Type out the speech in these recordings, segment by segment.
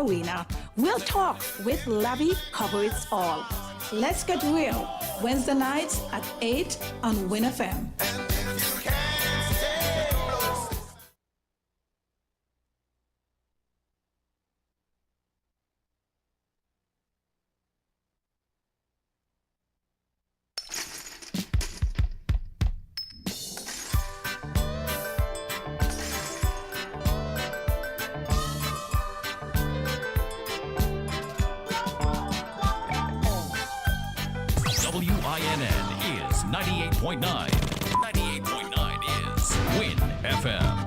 arena. Real Talk with Lavi covers all. Let's get real. Wednesday nights at 8 on Win FM. WINN is 98.9. 98.9 is Win FM.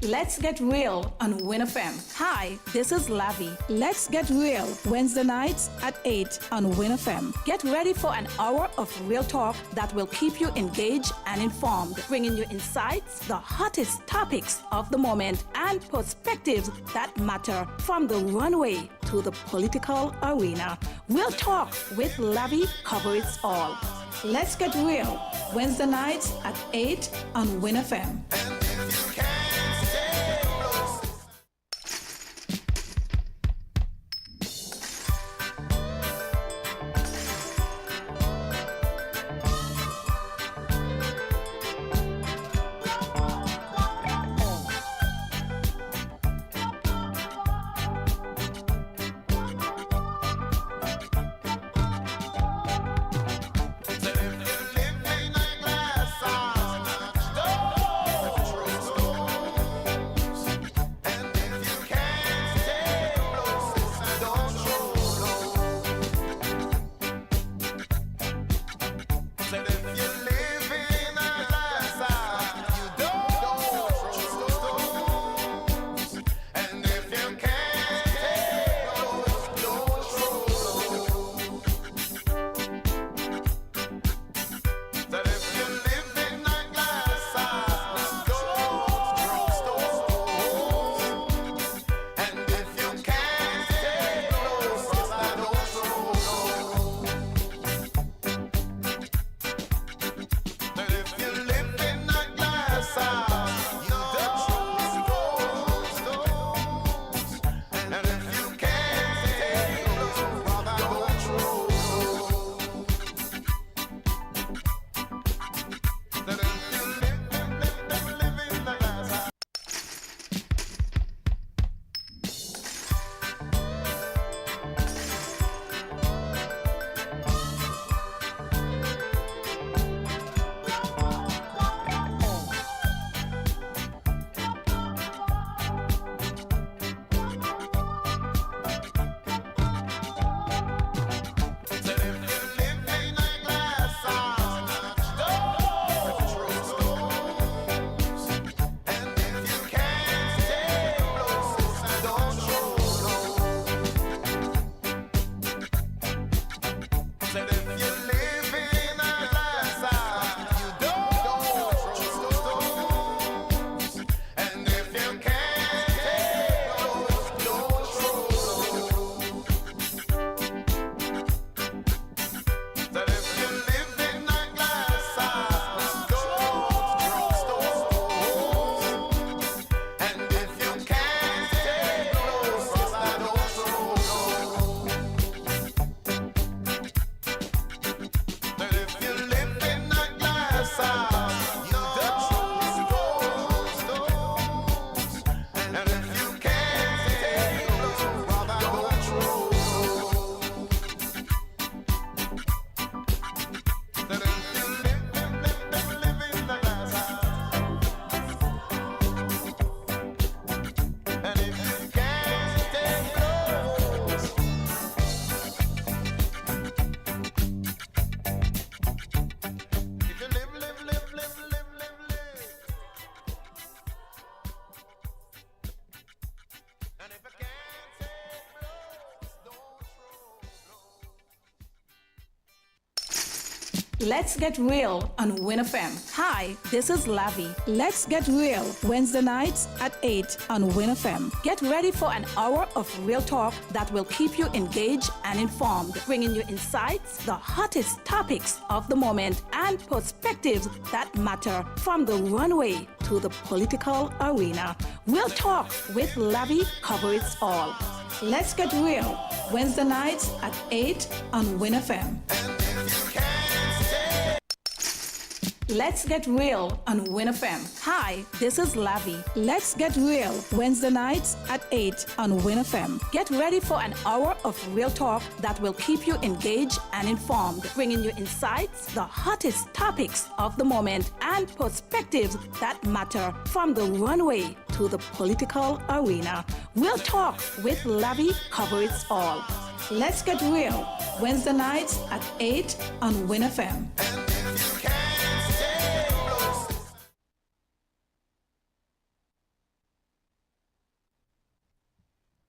Let's get real on Win FM. Hi, this is Lavi. Let's get real Wednesday nights at 8 on Win FM. Get ready for an hour of real talk that will keep you engaged and informed, bringing you insights, the hottest topics of the moment, and perspectives that matter from the runway to the political arena. Real Talk with Lavi covers all. Let's get real Wednesday nights at 8 on Win FM. Let's get real on Win FM. Hi, this is Lavi. Let's get real Wednesday nights at 8 on Win FM. Get ready for an hour of real talk that will keep you engaged and informed, bringing you insights, the hottest topics of the moment, and perspectives that matter from the runway to the political arena. Real Talk with Lavi covers all. Let's get real Wednesday nights at 8 on Win FM. Let's get real on Win FM. Hi, this is Lavi. Let's get real Wednesday nights at 8 on Win FM. Get ready for an hour of real talk that will keep you engaged and informed, bringing you insights, the hottest topics of the moment, and perspectives that matter from the runway to the political arena. Real Talk with Lavi covers all. Let's get real Wednesday nights at 8 on Win FM.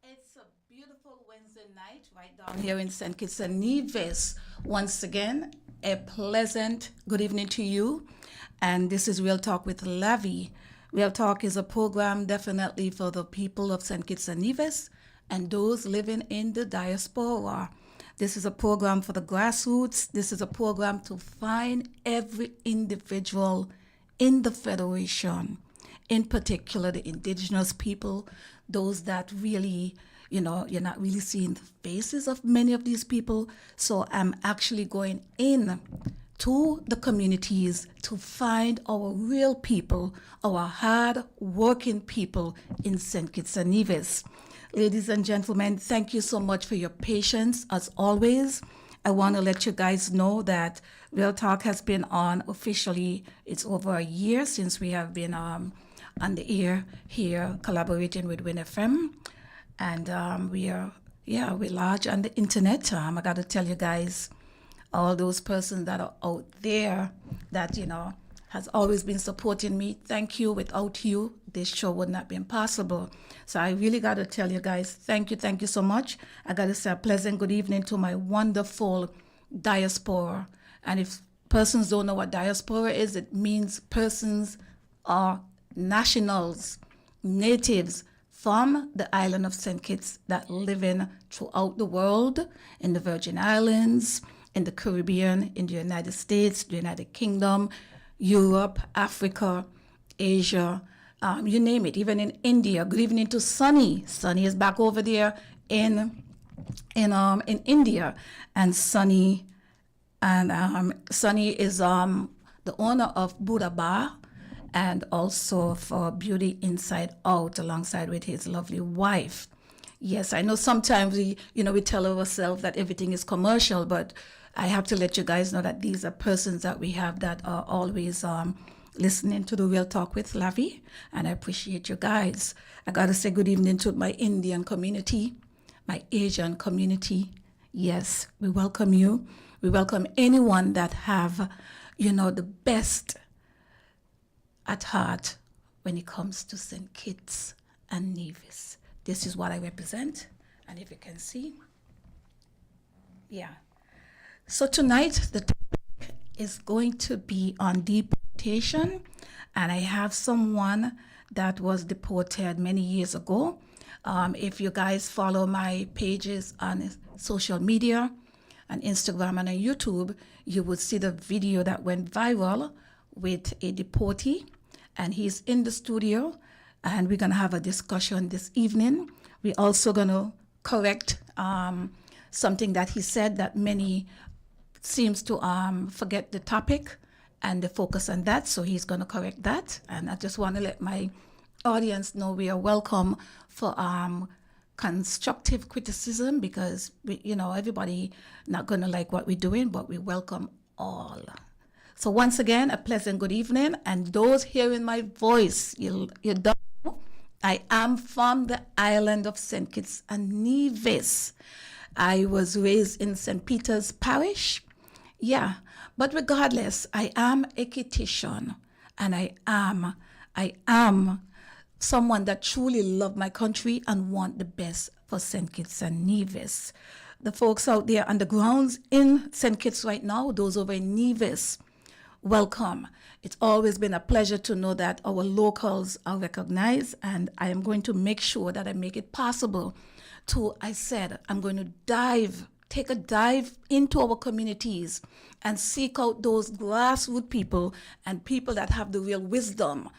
It's a beautiful Wednesday night right down here in St. Kitts and Nevis. Once again, a pleasant good evening to you. And this is Real Talk with Lavi. Real Talk is a program definitely for the people of St. Kitts and Nevis and those living in the diaspora. This is a program for the grassroots. This is a program to find every individual in the Federation, in particular the indigenous people, those that really, you're not really seeing the faces of many of these people. So I'm actually going in to the communities to find our real people, our hard-working people in St. Kitts and Nevis. Ladies and gentlemen, thank you so much for your patience. As always, I want to let you guys know that Real Talk has been on officially. It's over a year since we have been on the air here collaborating with Win FM. And we're large on the internet. I got to tell you guys, all those persons that are out there that, has always been supporting me. Thank you. Without you, this show would not have been possible. So I really got to tell you guys, thank you so much. I got to say a pleasant good evening to my wonderful diaspora. And if persons don't know what diaspora is, it means persons are nationals, natives from the island of St. Kitts that live in throughout the world, in the Virgin Islands, in the Caribbean, in the United States, the United Kingdom, Europe, Africa, Asia, you name it, even in India. Good evening to Sunny. Sunny is back over there in India. And Sunny is the owner of Buddha Bar, and also for Beauty Inside Out, alongside with his lovely wife. Yes, I know sometimes we tell ourselves that everything is commercial, but I have to let you guys know that these are persons that we have that are always listening to the Real Talk with Lavi, and I appreciate you guys. I got to say good evening to my Indian community, my Asian community. Yes, we welcome you. We welcome anyone that have, the best at heart when it comes to St. Kitts and Nevis. This is what I represent, and if you can see, yeah. So tonight, the topic is going to be on deportation, and I have someone that was deported many years ago. If you guys follow my pages on social media, on Instagram and on YouTube, you would see the video that went viral with a deportee, and he's in the studio, and we're going to have a discussion this evening. We're also going to correct something that he said that many seems to forget the topic and the focus on that, so he's going to correct that. And I just want to let my audience know we are welcome for constructive criticism, because everybody not going to like what we're doing, but we welcome all. So once again, a pleasant good evening, and those hearing my voice, you don't know, I am from the island of St. Kitts and Nevis. I was raised in St. Peter's Parish. Yeah, but regardless, I am a Kittitian, and I am someone that truly love my country and want the best for St. Kitts and Nevis. the folks out there on the grounds in St. Kitts right now, those over in Nevis, welcome. It's always been a pleasure to know that our locals are recognized, and I am going to make sure that I make it possible I'm going to take a dive into our communities and seek out those grassroots people and people that have the real wisdom,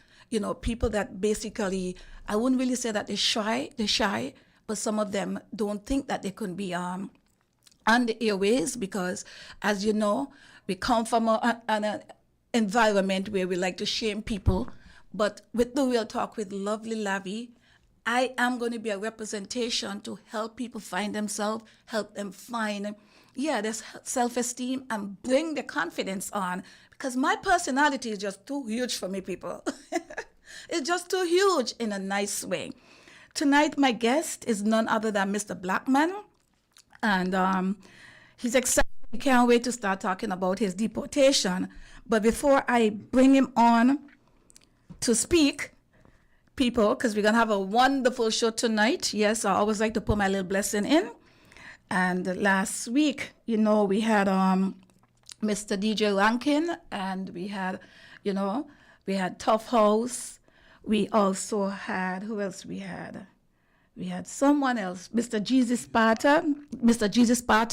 people that basically, I wouldn't really say that they're shy, but some of them don't think that they can be on the airways because, as you know, we come from an environment where we like to shame people. But with the Real Talk with Lovely Lavi, I am going to be a representation to help people find themselves, help them find, their self-esteem and bring their confidence on. Because my personality is just too huge for me, people. It's just too huge in a nice way. Tonight, my guest is none other than Mr. Blackman. And he's excited. He can't wait to start talking about his deportation. But before I bring him on to speak, people, because we're going to have a wonderful show tonight. Yes, I always like to put my little blessing in. And last week, we had Mr. DJ Rankin, and we had Tough House. We also had, who else we had? We had someone else, Mr. Jesus Sparta,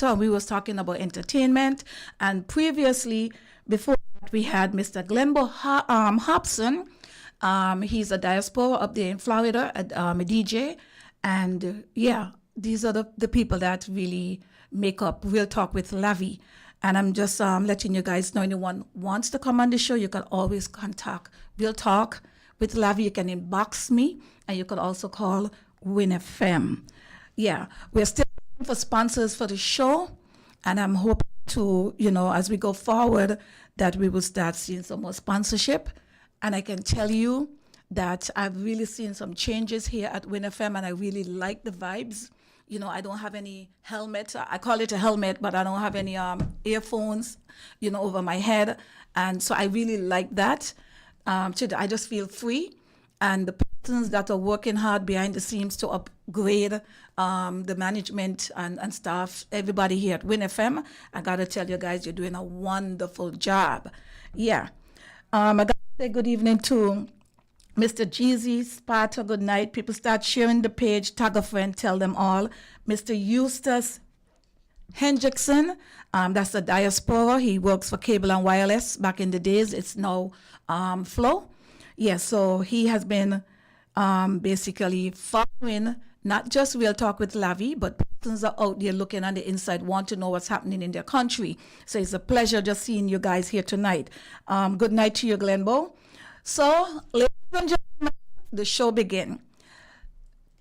and we was talking about entertainment. And previously, before that, we had Mr. Glenbo Hobson. He's a diaspora up there in Florida, a DJ. And these are the people that really make up Real Talk with Lavi. And I'm just letting you guys know, anyone wants to come on the show, you can always contact Real Talk with Lavi. You can inbox me, and you can also call Win FM. Yeah, we're still looking for sponsors for the show, and I'm hoping to, as we go forward, that we will start seeing some more sponsorship. And I can tell you that I've really seen some changes here at Win FM, and I really like the vibes. I don't have any helmet. I call it a helmet, but I don't have any earphones, over my head. And so I really like that. I just feel free. And the persons that are working hard behind the scenes to upgrade the management and staff, everybody here at Win FM, I got to tell you guys, you're doing a wonderful job. Yeah. I got to say good evening to Mr. Jeezy, Sparta, good night. People start sharing the page, tag a friend, tell them all. Mr. Eustace Hendrickson, that's the diaspora. He works for Cable and Wireless. Back in the days, it's now Flow. Yeah, so he has been basically following not just Real Talk with Lavi, but persons are out there looking on the inside, want to know what's happening in their country. So it's a pleasure just seeing you guys here tonight. Good night to you, Glenbo. So, ladies and gentlemen, the show begins.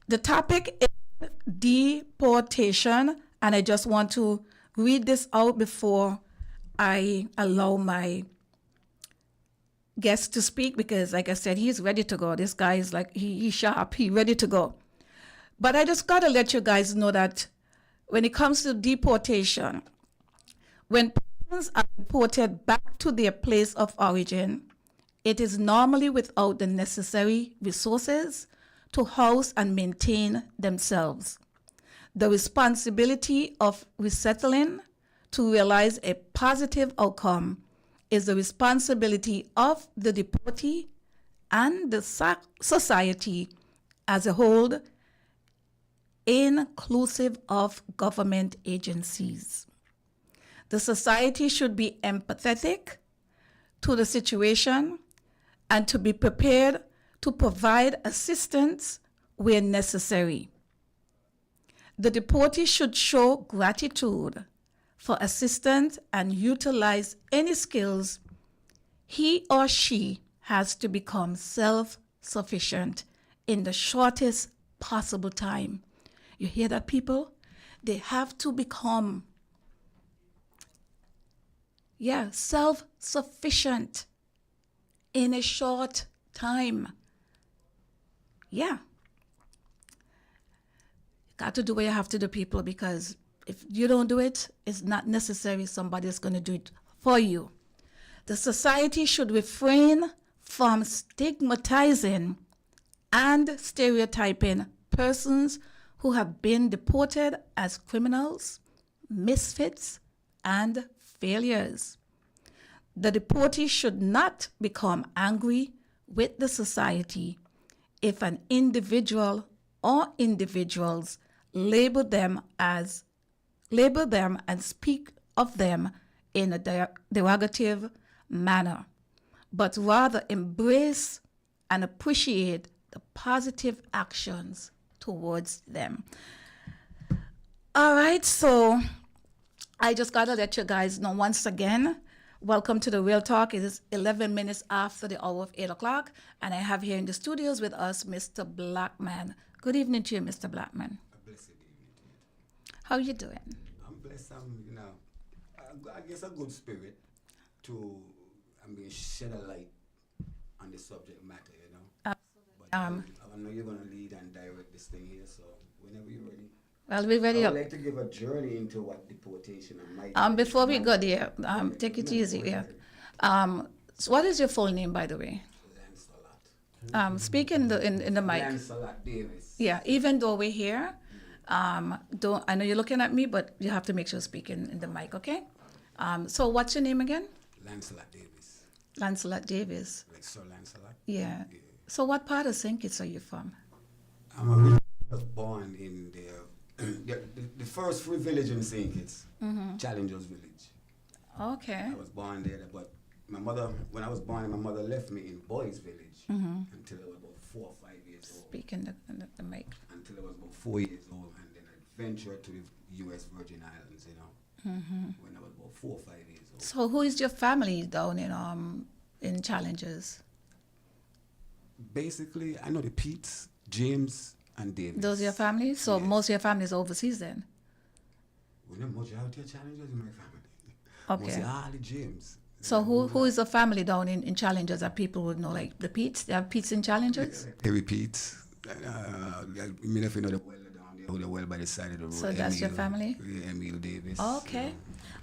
The topic is deportation, and I just want to read this out before I allow my guest to speak, because like I said, he's ready to go. This guy is like, he's sharp, he's ready to go. But I just got to let you guys know that when it comes to deportation, when persons are deported back to their place of origin, it is normally without the necessary resources to house and maintain themselves. The responsibility of resettling to realize a positive outcome is the responsibility of the deportee and the society as a whole, inclusive of government agencies. The society should be empathetic to the situation and to be prepared to provide assistance where necessary. The deportee should show gratitude for assistance and utilize any skills he or she has to become self-sufficient in the shortest possible time. You hear that, people? They have to become, self-sufficient in a short time. Yeah. Got to do what you have to do, people, because if you don't do it, it's not necessary somebody's going to do it for you. The society should refrain from stigmatizing and stereotyping persons who have been deported as criminals misfits, and failures. The deportee should not become angry with the society if an individual or individuals label them and speak of them in a derogative manner, but rather embrace and appreciate the positive actions towards them. All right, so I just got to let you guys know once again, welcome to the Real Talk. It is 11 minutes after the hour of 8 o'clock, and I have here in the studios with us Mr. Blackman. Good evening to you, Mr. Blackman. A blessed evening to you. How are you doing? I'm blessed. I guess a good spirit to, shed a light on the subject matter, Absolutely. But I know you're going to lead and direct this thing here, so whenever you're ready. Well, we're ready. I would like to give a journey into what deportation might be. Before we go there, take it easy. Yeah. So what is your full name, by the way? Speak in the mic. Lancelot Davis. Yeah. Even though we're here, don't. I know you're looking at me, but you have to make sure you speak in the mic. Okay. So what's your name again? Lancelot Davis. Lancelot Davis. Like Sir Lancelot. Yeah. So what part of St. Kitts are you from? I was born in the first free village in St. Kitts, Challengers Village. Okay. I was born there, but when I was born, my mother left me in Boys Village until I was about 4 or 5 years old. Speak in the mic. Until I was about 4 years old, and then I ventured to the U.S. Virgin Islands, when I was about 4 or 5 years old. So who is your family down in Challengers? Basically, I know the Petes, James, and Davis. Those are your family? So yes. Most of your family is overseas then? Well, the majority of Challengers in my family. Okay. Mostly all the James. So who is the family down in Challengers that people would know, like the Petes? They have Petes in Challengers? Harry Petes. I mean, if you know the well down there, the well by the side of the road. So that's your family? Yeah, Emil Davis. Okay.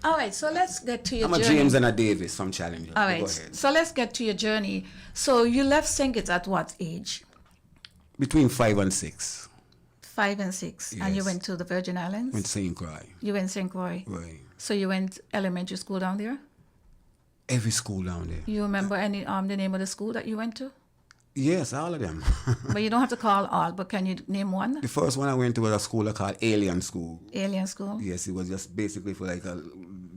All right, so let's get to your I'm journey. a James and a Davis from Challengers. All Go right, ahead. so let's get to your journey. So you left St. Kitts at what age? Between 5 and 6. 5 and 6. And you Yes. went to the Virgin Islands? Went to St. Croix. You went St. Croix. Right. So you went elementary school down there? Every school down there. You remember any the name of the school that you went to? Yes, all of them. But you don't have to call all, but can you name one? The first one I went to was a school called Alien School. Alien School? Yes, it was just basically for like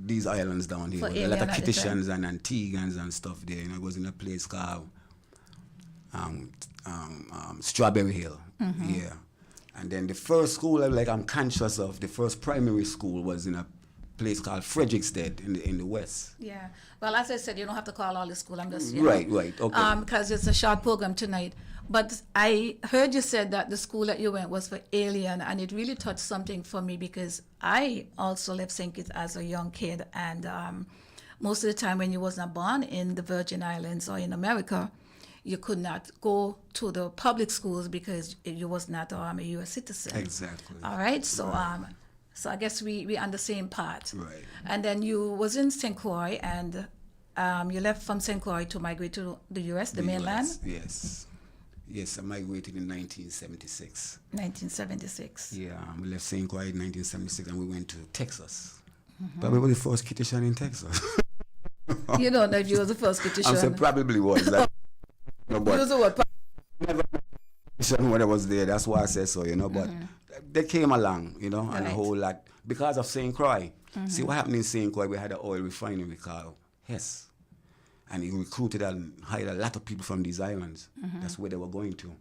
these islands down here. For There was a lot alien of at the Kittians and Antiguans and stuff there. It was in a place called Strawberry Hill. Yeah. And then the first school I'm conscious of, the first primary school was in a place called Frederiksted in the west. Yeah. Well, as I said, you don't have to call all the school. I'm just, Right, okay. Because it's a short program tonight. But I heard you said that the school that you went was for alien, and it really touched something for me because I also left St. Kitts as a young kid, and most of the time when you was not born in the Virgin Islands or in America, you could not go to the public schools because you was not a U.S. citizen. Exactly. All right, so so I guess we on the same part. Right. And then you was in St. Croix, and you left from St. Croix to migrate to the U.S., the mainland. US, yes. Yes, I migrated in 1976. 1976. Yeah, we left St. Croix in 1976 and we went to Texas. But we were the first Kittitian in Texas. You don't know if you was the first I'm Kittitian. saying probably was. But You was the what? never when I was there. That's why I said so, But they came along, and a Right. whole lot because of St. Croix. See what happened in St. Croix? We had an oil refinery called Hess, and he recruited and hired a lot of people from these islands. That's where they were going to.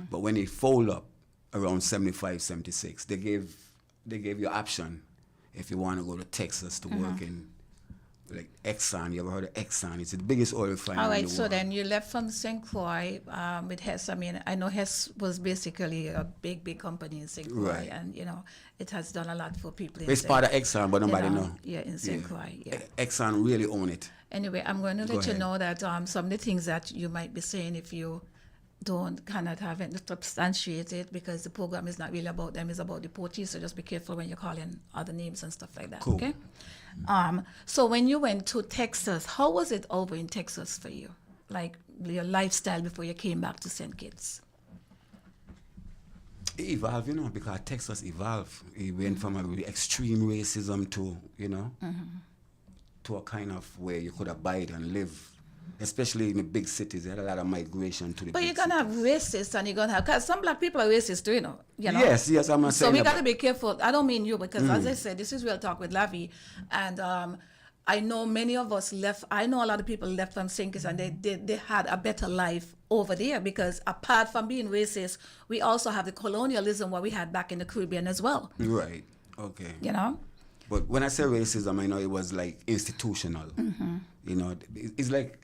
But when it folded up around 75, 76, they gave you option if you want to go to Texas to work in like Exxon. You ever heard of Exxon? It's the biggest oil refinery All in right, the so world. then you left from St. Croix with Hess. I mean, I know Hess was basically a big company in St. Croix, Right. and it has done a lot for people. In It's St. part of Exxon, but nobody know. Yeah, in St. Croix, yeah. Exxon really own it. Anyway, I'm going to Go let you ahead. know that some of the things that you might be saying, if you cannot have it substantiate it, because the program is not really about them, it's about the deportees, so just be careful when you're calling other names and stuff like that, Cool. okay? So when you went to Texas, how was it over in Texas for you? Like your lifestyle before you came back to St. Kitts? evolve, you know, because Texas evolved. It went from a really extreme racism to, you know, to a kind of where you could abide and live. Especially in the big cities, there had a lot of migration to the But big you're going to have racists and you're going to have, because some black people are racist too, you know. Yes, I'm not saying So we that, got to be careful. I don't mean you, because as I said, this is Real Talk with Lavi. And I know many of us left, I know a lot of people left from Sinkers and they had a better life over there, because apart from being racist, we also have the colonialism what we had back in the Caribbean as well. Right, okay. You know? But when I say racism, I know it was like institutional. You know, it's like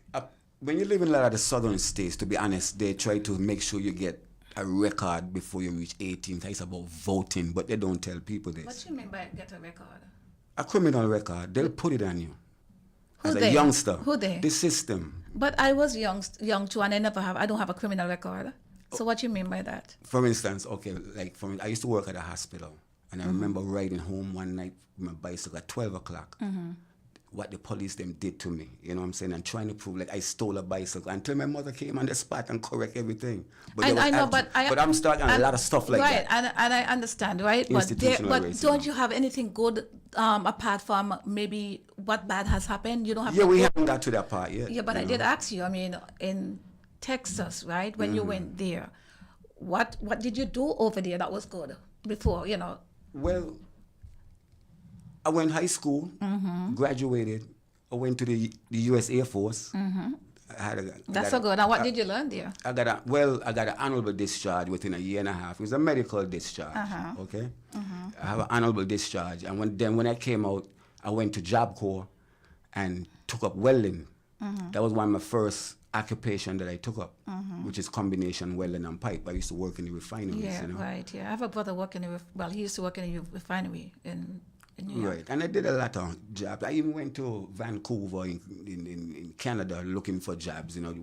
when you live in a lot of the southern states, to be honest, they try to make sure you get a record before you reach 18. It's about voting, but they don't tell people this. What do you mean by get a record? A criminal record, they'll put it on you. Who As they? a youngster. Who they? The system. But I was young too, and I don't have a criminal record. So what do you mean by that? For instance, okay, like I used to work at a hospital, and I remember riding home one night with my bicycle at 12 o'clock. What the police them did to me, you know what I'm saying, and trying to prove like I stole a bicycle until my mother came on the spot and correct everything. But I know, but I'm starting a lot of stuff like right, that. Right, and I understand, right? But Institutional don't you have anything good apart from maybe what bad has happened? You don't have. Yeah, we haven't got to that part yet. Yeah, but I did ask you. I mean, in Texas, right? When you went there, what did you do over there that was good before? You know. Well, I went high school, graduated. I went to the U.S. Air Force. That's so good. And what did you learn there? I got an honorable discharge within a year and a half. It was a medical discharge. Okay, I have an honorable discharge, and when I came out, I went to Job Corps and took up welding. That was one of my first occupation that I took up, which is combination welding and pipe. I used to work in the refineries. Yeah, you know? right. Yeah, I have a brother working he used to work in a refinery in New York. Right, and I did a lot of jobs. I even went to Vancouver in Canada looking for jobs, you know,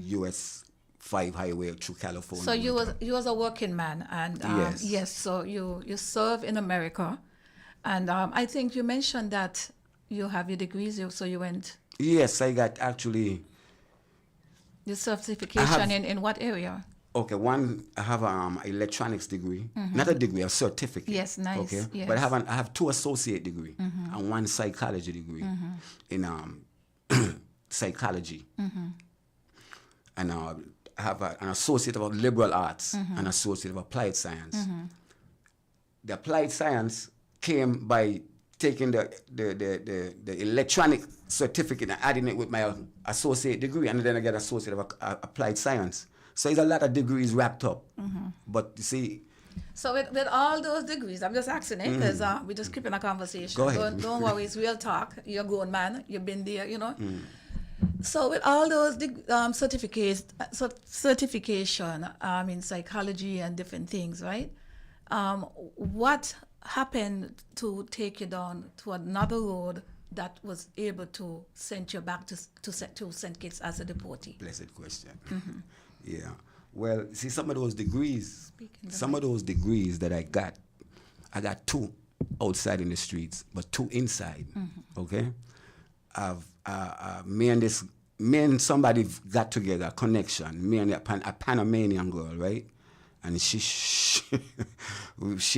US 5 highway through California. So you was a working man, and yes, so you serve in America, and I think you mentioned that you have your degrees, so you went. Yes, I got actually. Your certification in what area? Okay, one, I have an electronics degree, not a degree, a certificate. Yes, nice. Okay, yes. but I have 2 associate degree and 1 psychology degree in psychology, and I have an associate of liberal arts, an associate of applied science. The applied science came by taking the electronic certificate and adding it with my associate degree, and then I get associate of applied science. So it's a lot of degrees wrapped up. But you see. So with all those degrees, I'm just asking it because we're just keeping a conversation. Go ahead. Don't worry, it's real talk. You're a grown man. You've been there, you know. So with all those certification in psychology and different things, right? What happened to take you down to another road that was able to send you back to St. Kitts as a deportee? Blessed question. Yeah. Well, see, some of those degrees that I got 2 outside in the streets, but 2 inside. Okay. Me and somebody got together, a connection. Me and a Panamanian girl, right? And she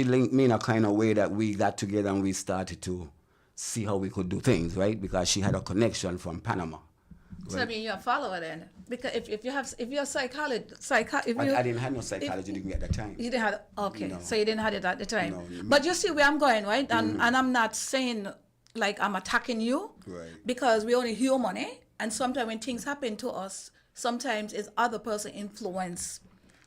linked me in a kind of way that we got together and we started to see how we could do things, right? Because she had a connection from Panama. Right? So I mean, you're a follower then, because if you're a psychologist, I didn't have no psychology degree at the time. You didn't have No. So you didn't have it at the time. No. But you see where I'm going, right? And I'm not saying like I'm attacking you, Right. because we only human, eh? And sometimes when things happen to us, sometimes it's other person influence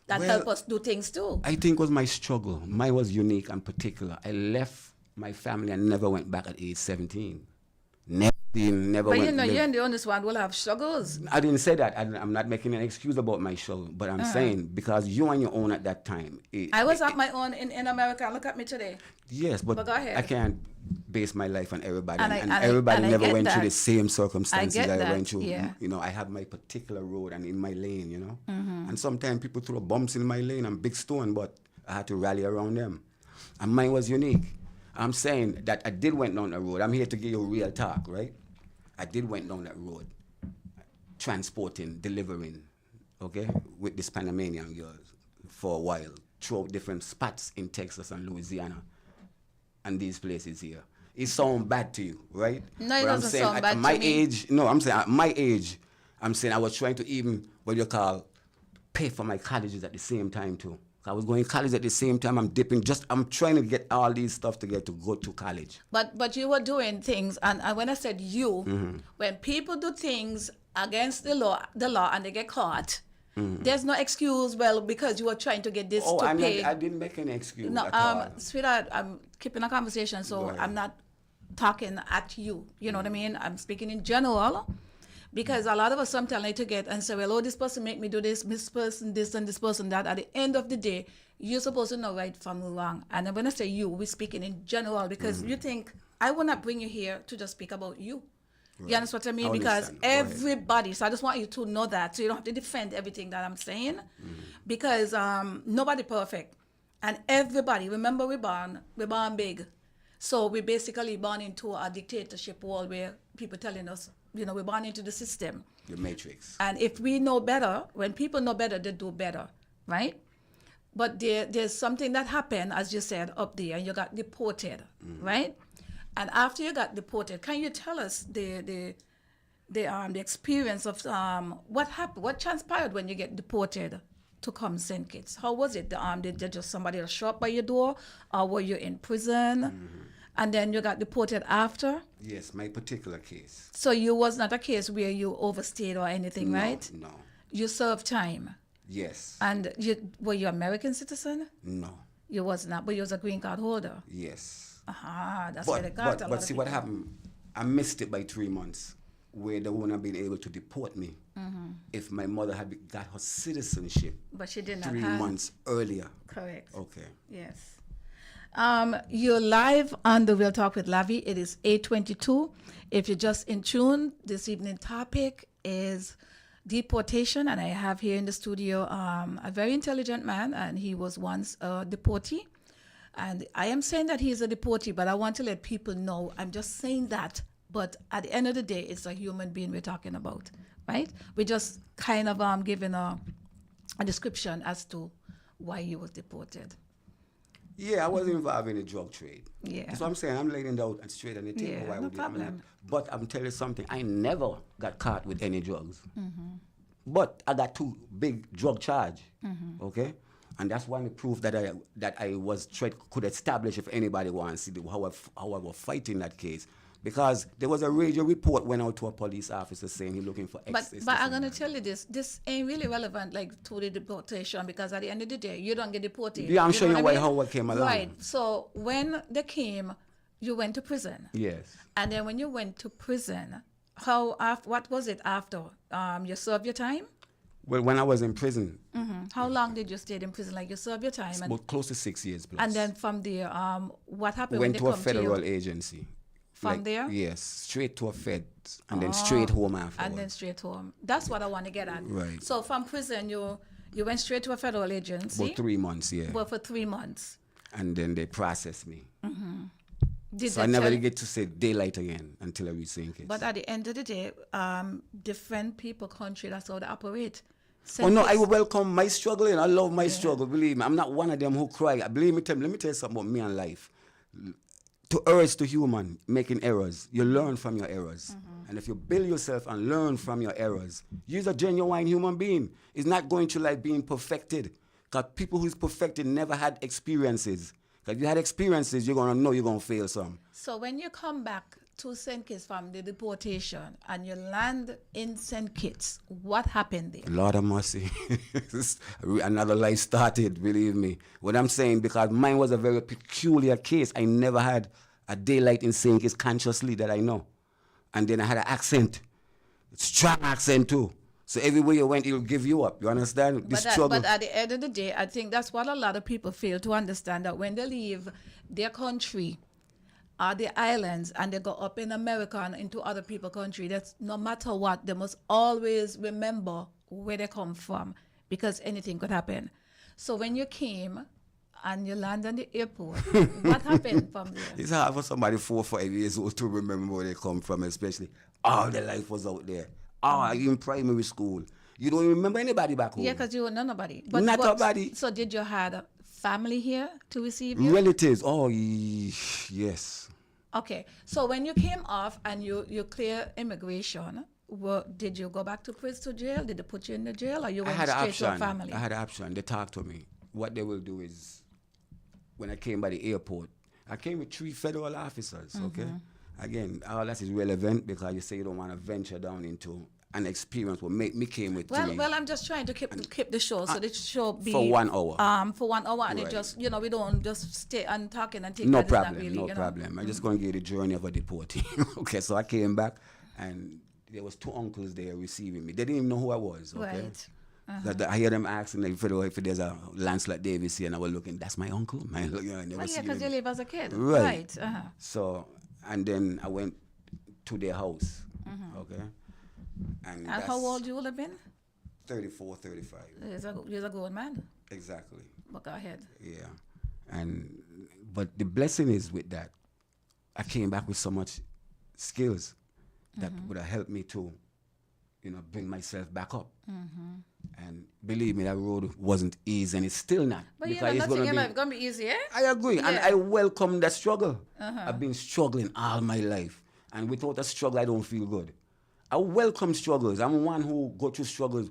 that help us do things too. I think it was my struggle. Mine was unique and particular. I left my family and never went back at age 17. Never But went. you know, you're the only one will have struggles. I didn't say that. I'm not making an excuse about my struggle, but I'm saying because you on your own at that time. I was at my own in America. Look at me today. Yes, but go ahead. I can't base my life on everybody, And everybody I never get went that. through the same circumstances I get I that, went through. yeah. You know, I have my particular road and in my lane. You know, and sometimes people throw bumps in my lane and big stone, but I had to rally around them, and mine was unique. I'm saying that I did went down the road. I'm here to give you real talk, right? I did went down that road, transporting, delivering, okay, with this Panamanian girl for a while, throughout different spots in Texas and Louisiana and these places here. It sounds bad to you, right? No, it but I'm doesn't saying sound at bad my to me. age, no, I'm saying at my age, I'm saying I was trying to even, what you call, pay for my colleges at the same time too. I was going to college at the same time. I'm trying to get all these stuff together to go to college. But you were doing things, and when I said you, Mm-hmm. when people do things against the law, and they get caught, there's no excuse. Well, because you were trying to get this to pay. I didn't make any excuse No, at all. sweetheart, I'm keeping a conversation, so Right. I'm not talking at you. You know what I mean? I'm speaking in general, because a lot of us sometimes like to get and say, well, oh, this person make me do this person this, and this person that. At the end of the day, you're supposed to know right from wrong. And when I say you, we're speaking in general, because you think, I will not bring you here to just speak about you. Right. You understand what I mean? I Because understand. Go ahead. everybody, so I just want you to know that, so you don't have to defend everything that I'm saying, because nobody perfect. And everybody, remember, we're born big. So we're basically born into a dictatorship world where people telling us, we're born into the system. The Matrix. And if we know better, when people know better, they do better, right? But there's something that happened, as you said, up there, and you got deported, right? And after you got deported, can you tell us the experience of what happened, what transpired when you get deported to come St. Kitts? How was it? Did just somebody else show up by your door, or were you in prison? And then you got deported after? Yes, my particular case. So you was not a case where you overstayed or anything, No, right? No. You served time. Yes. And were you American citizen? No. You was not, but you was a green card holder. Yes. Aha, that's why they got a lot But of see people. what happened? I missed it by 3 months, where they wouldn't have been able to deport me if my mother had got her citizenship But she did not 3 have. months earlier. Correct. Okay. Yes. You're live on the Real Talk with Lavi. It is 8:22. If you're just in tune, this evening topic is deportation, and I have here in the studio a very intelligent man, and he was once a deportee. And I am saying that he's a deportee, but I want to let people know I'm just saying that. But at the end of the day, it's a human being we're talking about, right? We're just kind of giving a description as to why he was deported. Yeah, I was involved in the drug trade. Yeah. That's what I'm saying. I'm laying it out and straight on the table. Yeah, Why no would you- I'm problem. not- But I'm telling you something. I never got caught with any drugs. But I got 2 big drug charge. Okay? And that's one proof that I was could establish if anybody wants to see how I was fighting that case. Because there was a radio report went out to a police officer saying he's looking for But excess. I'm gonna tell you this ain't really relevant like to the deportation, because at the end of the day you don't get deported. Yeah, I'm You showing know you what I how mean? it came along. Right. So when they came, you went to prison, Yes. and then when you went to prison, what was it after? You served your time. Well, when I was in prison, How long did you stay in prison? Like you served your time, and, about close to 6 years plus. and then from there, what happened went when to they a come federal to you? agency. From there? Yes, straight to a Fed, and then straight home afterwards. And then straight home. That's what I want to get at. Right. So from prison, you went straight to a federal agency. About 3 months, yeah. Well, for 3 months. And then they processed me. Did So they I never tell- did get to say daylight again until I reached St. Kitts. But at the end of the day, different people, country, that's how they operate. Oh no, I St. will welcome my struggling. I love my struggle. Believe me, I'm not one of them who cry. Believe me, let me tell you something about me and life. To err is to human, making errors. You learn from your errors. And if you build yourself and learn from your errors, you're a genuine human being. It's not going to like being perfected. Because people who's perfected never had experiences. Because if you had experiences, you're going to know you're going to fail some. So when you come back to St. Kitts from the deportation and you land in St. Kitts, what happened there? Lord of mercy. Another life started, believe me. What I'm saying, because mine was a very peculiar case. I never had a daylight in St. Kitts consciously that I know. And then I had an accent, strong accent too. So everywhere you went, it'll give you up. You understand? The struggle. But at the end of the day, I think that's what a lot of people fail to understand, that when they leave their country, the islands, and they go up in America and into other people's country, that's no matter what, they must always remember where they come from, because anything could happen. So when you came and you land on the airport, what happened from there? It's hard for somebody 4 or 5 years old to remember where they come from, especially all their life was out there. In primary school. You don't remember anybody back home. Yeah, because you were nobody. Not nobody. So did you had family here to receive you? Relatives, yes. Okay, so when you came off and you clear immigration, did you go back to prison, to jail? Did they put you in the jail, or you went straight to a family? I had an option. They talked to me. What they will do is, when I came by the airport, I came with 3 federal officers, okay? Again, all that is relevant because you say you don't want to venture down into an experience what me came with 3. Well, I'm just trying to keep the show, so the show be for 1 hour. For 1 hour, and Right. it just, we don't just stay and talking and take No that. It's not problem, really, no problem. I'm just going to give you the journey of a deportee. Okay, so I came back, and there was 2 uncles there receiving me. They didn't even know who I was, okay? Right. I hear them asking if there's a Lancelot Davis here, and I was looking, that's my uncle? I never Well, see yeah, because him. you live as a kid. Right. Uh-huh. So, and then I went to their house, okay? And And how old you would have been? 34, 35. You're a grown man. Exactly. But go ahead. Yeah. But the blessing is with that, I came back with so much skills that would have helped me to, bring myself back up. And believe me, that road wasn't easy, and it's still not. But because nothing in life is going to be easy, eh? I agree, and Yeah. I welcome that struggle. I've been struggling all my life, and without a struggle, I don't feel good. I welcome struggles. I'm one who go through struggles,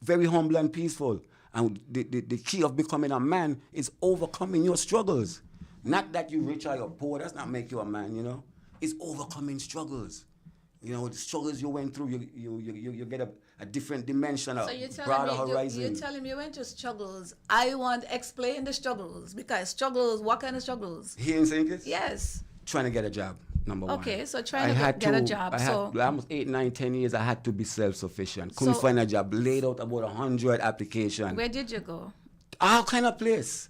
very humble and peaceful. And the key of becoming a man is overcoming your struggles. Not that you're rich or you're poor. That's not make you a man, It's overcoming struggles. The struggles you went through, you get a different dimension, So a broader horizon. you're telling me you went to struggles. I want to explain the struggles, because struggles, what kind of struggles? Here in St. Kitts? Yes. Trying to get a job, number one. Okay, so trying to get a job. I So had almost 8, 9, 10 years, I had to be self-sufficient. Couldn't find a job. Laid out about 100 applications. where did you go? All kind of place.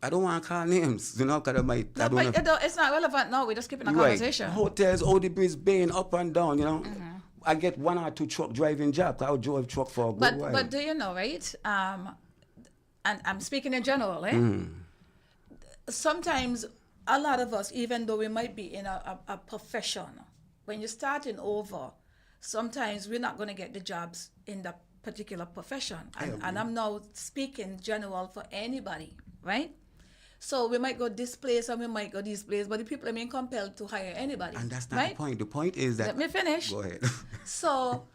I don't want to call names, because I might. No, I don't but know. it's not relevant now. We're just keeping a Right. conversation. Hotels, OD Brisbane, up and down, I get 1 or 2 truck driving jobs. I would drive truck for a good while. But do you know, right? And I'm speaking in general, eh? Sometimes a lot of us, even though we might be in a profession, when you're starting over, sometimes we're not going to get the jobs in that particular profession. And I'm now speaking general for anybody, right? So we might go this place and we might go this place, but the people are being compelled to hire anybody. And that's not right? the point. The point is that... Let me finish. Go ahead. So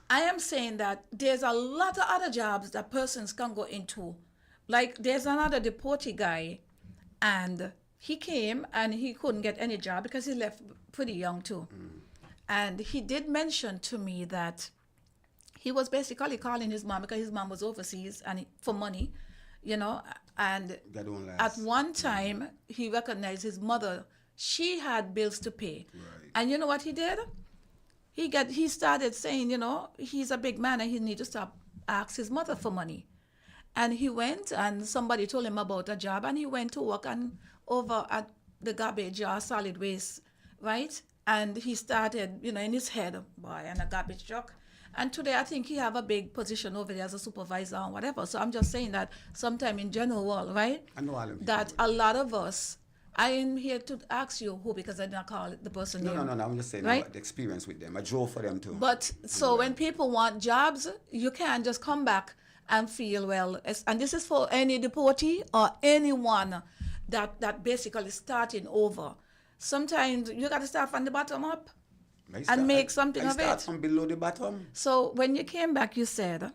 I am saying that there's a lot of other jobs that persons can go into. Like there's another deportee guy, and he came and he couldn't get any job because he left pretty young too. And he did mention to me that he was basically calling his mom because his mom was overseas and for money, and That don't at last. one time he recognized his mother. She had bills to pay. Right. And you know what he did? He started saying, he's a big man and he need to stop ask his mother for money. And he went and somebody told him about a job and he went to work over at the garbage or solid waste, right? And he started, in his head, boy, and a garbage truck. And today I think he have a big position over there as a supervisor or whatever. So I'm just saying that sometime in general, right? I know all them That people. a lot of us, I am here to ask you who, because I did not call the person name. No. I'm just saying Right? about the experience with them. I drove for them too. But so when people want jobs, you can't just come back and feel, well, and this is for any deportee or anyone that basically starting over. Sometimes you got to start from the bottom up and make something of start it. from below the bottom. So when you came back, you said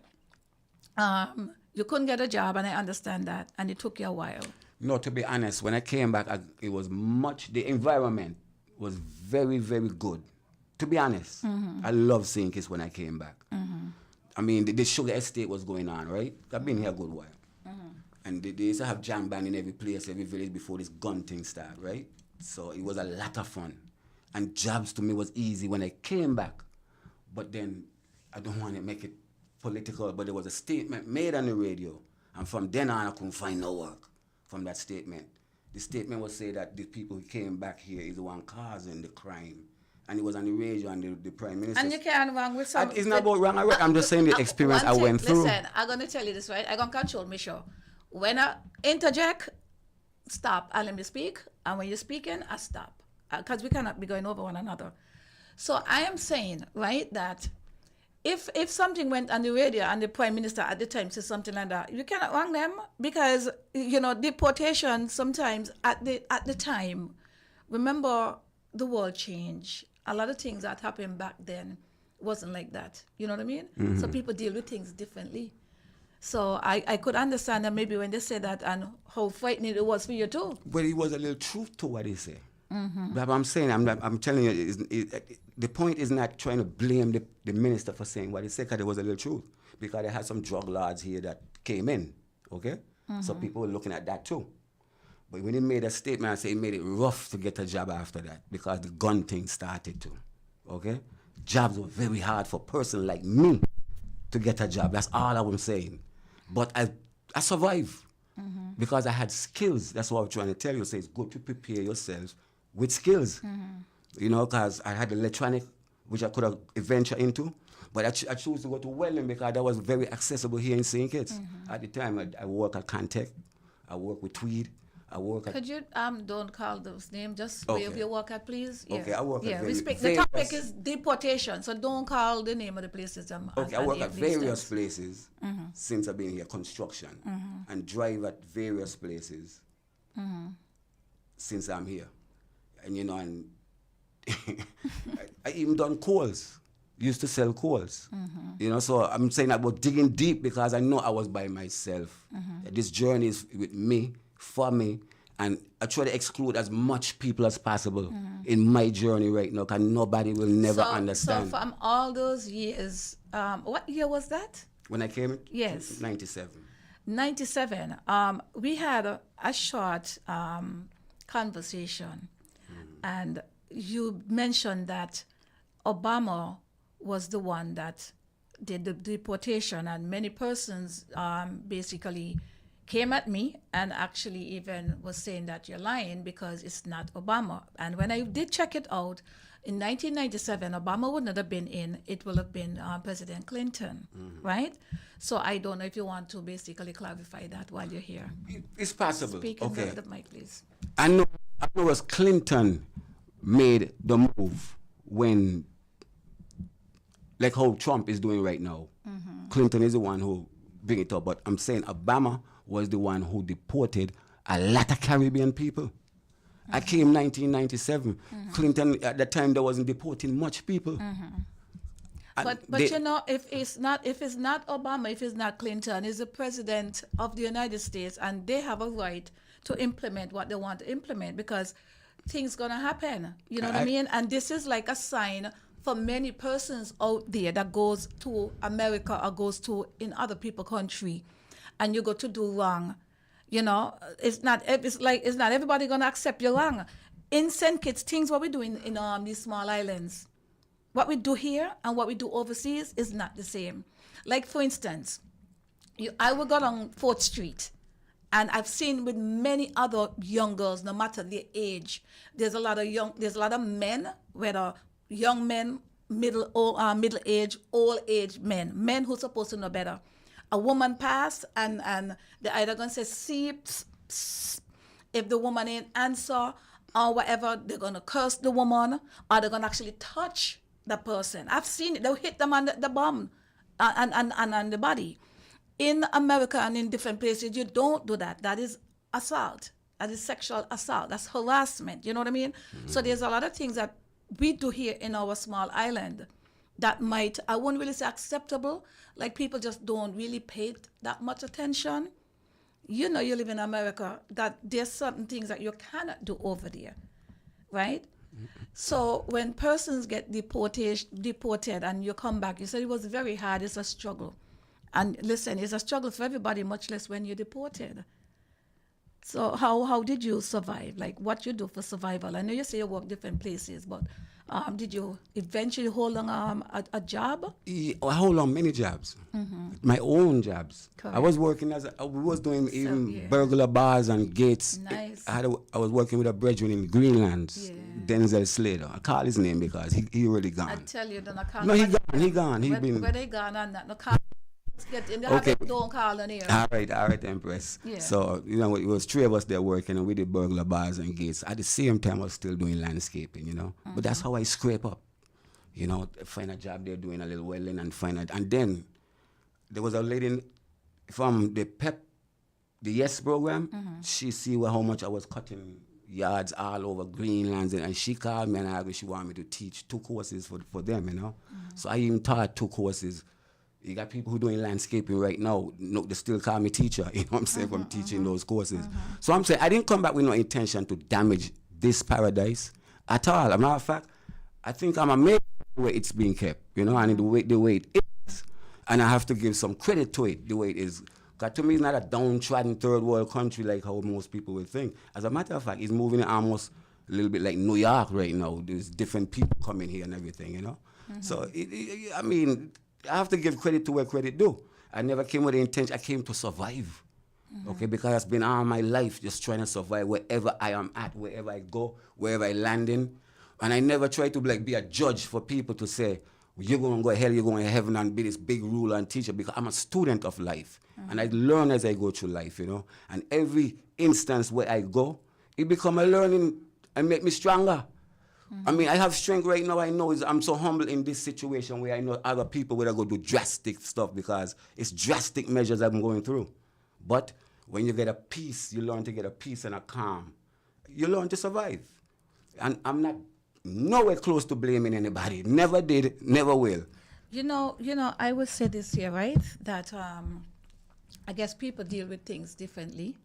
you couldn't get a job, and I understand that, and it took you a while. No, to be honest, when I came back, the environment was very, very good. To be honest, I love St. Kitts when I came back. I mean, the sugar estate was going on, right? I've been here a good while. And they used to have jam band in every place, every village before this gun thing started, right? So it was a lot of fun. And jobs to me was easy when I came back. But then, I don't want to make it political, but there was a statement made on the radio. And from then on, I couldn't find no work from that statement. The statement was say that the people who came back here is the one causing the crime. And it was on the radio and the Prime Minister. And you can't wrong with some... It's not about wrong or right. I'm just saying the experience I went through. Listen, I'm going to tell you this, right? I'm going to control my show. When I interject, stop and let me speak. And when you're speaking, I stop. Because we cannot be going over one another. So I am saying, right, that if something went on the radio and the prime minister at the time said something like that, you cannot wrong them, because deportation sometimes at the time. Remember, the world changed. A lot of things that happened back then wasn't like that. You know what I mean? So people deal with things differently. So I could understand that maybe when they say that, and how frightening it was for you too. But it was a little truth to what he said. But I'm saying, I'm telling you, the point is not trying to blame the minister for saying what he said, because there was a little truth. Because they had some drug lords here that came in, okay? So people were looking at that too. But when he made a statement, I say he made it rough to get a job after that, because the gun thing started to, okay? Jobs were very hard for a person like me to get a job. That's all I was saying. But I survived because I had skills. That's what I'm trying to tell you. So it's good to prepare yourself with skills, because I had electronic, which I could have ventured into, but I chose to go to welding because that was very accessible here in St. Kitts. At the time, I work at Contech, I work with Tweed, I work at... Could you don't call those names, just Okay. where you work at, please? Yeah. Okay, I work at respect. The topic is deportation, so don't call the name of the places. Okay, I work at various places since I've been here, construction, and drive at various places since I'm here. And and I even done coals, used to sell coals. So I'm saying about digging deep because I know I was by myself. This journey is with me, for me, and I try to exclude as much people as possible in my journey right now, because nobody will never understand. So from all those years, what year was that? When I came in? Yes. 97. 97. We had a short conversation, and you mentioned that Obama was the one that did the deportation, and many persons basically came at me and actually even was saying that you're lying because it's not Obama. And when I did check it out, in 1997, Obama would not have been in. It will have been President Clinton, right? So I don't know if you want to basically clarify that while you're here. It's possible. Speak okay. into the mic, please. I know it was Clinton made the move when, like how Trump is doing right now. Clinton is the one who bring it up, but I'm saying Obama was the one who deported a lot of Caribbean people. I came 1997. Clinton, at the time, there wasn't deporting much people. But if it's not Obama, if it's not Clinton, it's the president of the United States, and they have a right to implement what they want to implement, because things gonna happen. You know what I mean? And this is like a sign for many persons out there that goes to America or goes to in other people's country, and you go to do wrong. It's not everybody gonna accept you wrong. In St. Kitts, things what we do in these small islands, what we do here and what we do overseas is not the same. Like for instance, I will go down 4th Street, and I've seen with many other young girls, no matter their age, there's a lot of men, whether young men, middle age, old age men who are supposed to know better. A woman passed, and they're either going to say, see, pss, pss. If the woman ain't answer or whatever, they're going to curse the woman, or they're going to actually touch the person. I've seen it. They'll hit them on the bum and on the body. In America and in different places, you don't do that. That is assault. That is sexual assault. That's harassment. You know what I mean? So there's a lot of things that we do here in our small island that I wouldn't really say acceptable. Like people just don't really pay that much attention. You live in America, that there's certain things that you cannot do over there, right? So when persons get deported and you come back, you said it was very hard, it's a struggle. And listen, it's a struggle for everybody, much less when you're deported. So how did you survive? Like what you do for survival? I know you say you work different places, but did you eventually hold on a job? Yeah, I hold on many jobs, my own jobs. Correct. I was working we was doing even burglar bars and gates. Nice. I was working with a brethren in Greenland, Denzel Slater. I call his name because he really gone. I tell you, then I can't. No, he gone. Where they gone on that? No, can't get in the Okay. don't call on here. All right, Empress. Yeah. So, it was 3 of us there working, and we did burglar bars and gates. At the same time, I was still doing landscaping, But that's how I scrape up. you know, find a job there doing a little welding and then there was a lady from the the YES program. She see how much I was cutting yards all over Greenlands, and she called me and asked she wanted me to teach 2 courses for them, you know. So I even taught 2 courses. You got people who doing landscaping right now, no, they still call me teacher, you know what I'm saying, from teaching those courses. So I'm saying I didn't come back with no intention to damage this paradise at all. As a matter of fact, I think I'm amazed the way it's being kept, you know, and the way it is. And I have to give some credit to it, the way it is. Because to me, it's not a downtrodden third world country like how most people would think. As a matter of fact, it's moving almost a little bit like New York right now. There's different people coming here and everything, you know. So, I mean, I have to give credit to where credit due. I never came with the intention. I came to survive, okay? Because it's been all my life just trying to survive wherever I am at, wherever I go, wherever I land in. And I never try to be a judge for people to say, you're going to go to hell, you're going to heaven and be this big ruler and teacher, because I'm a student of life. And I learn as I go through life, you know. And every instance where I go, it become a learning and make me stronger. I mean, I have strength right now. I know I'm so humble in this situation where I know other people will go do drastic stuff because it's drastic measures I'm going through. But when you get a peace, you learn to get a peace and a calm. You learn to survive. And I'm not nowhere close to blaming anybody. Never did, never will. You know, I would say this here, right? That I guess people deal with things differently.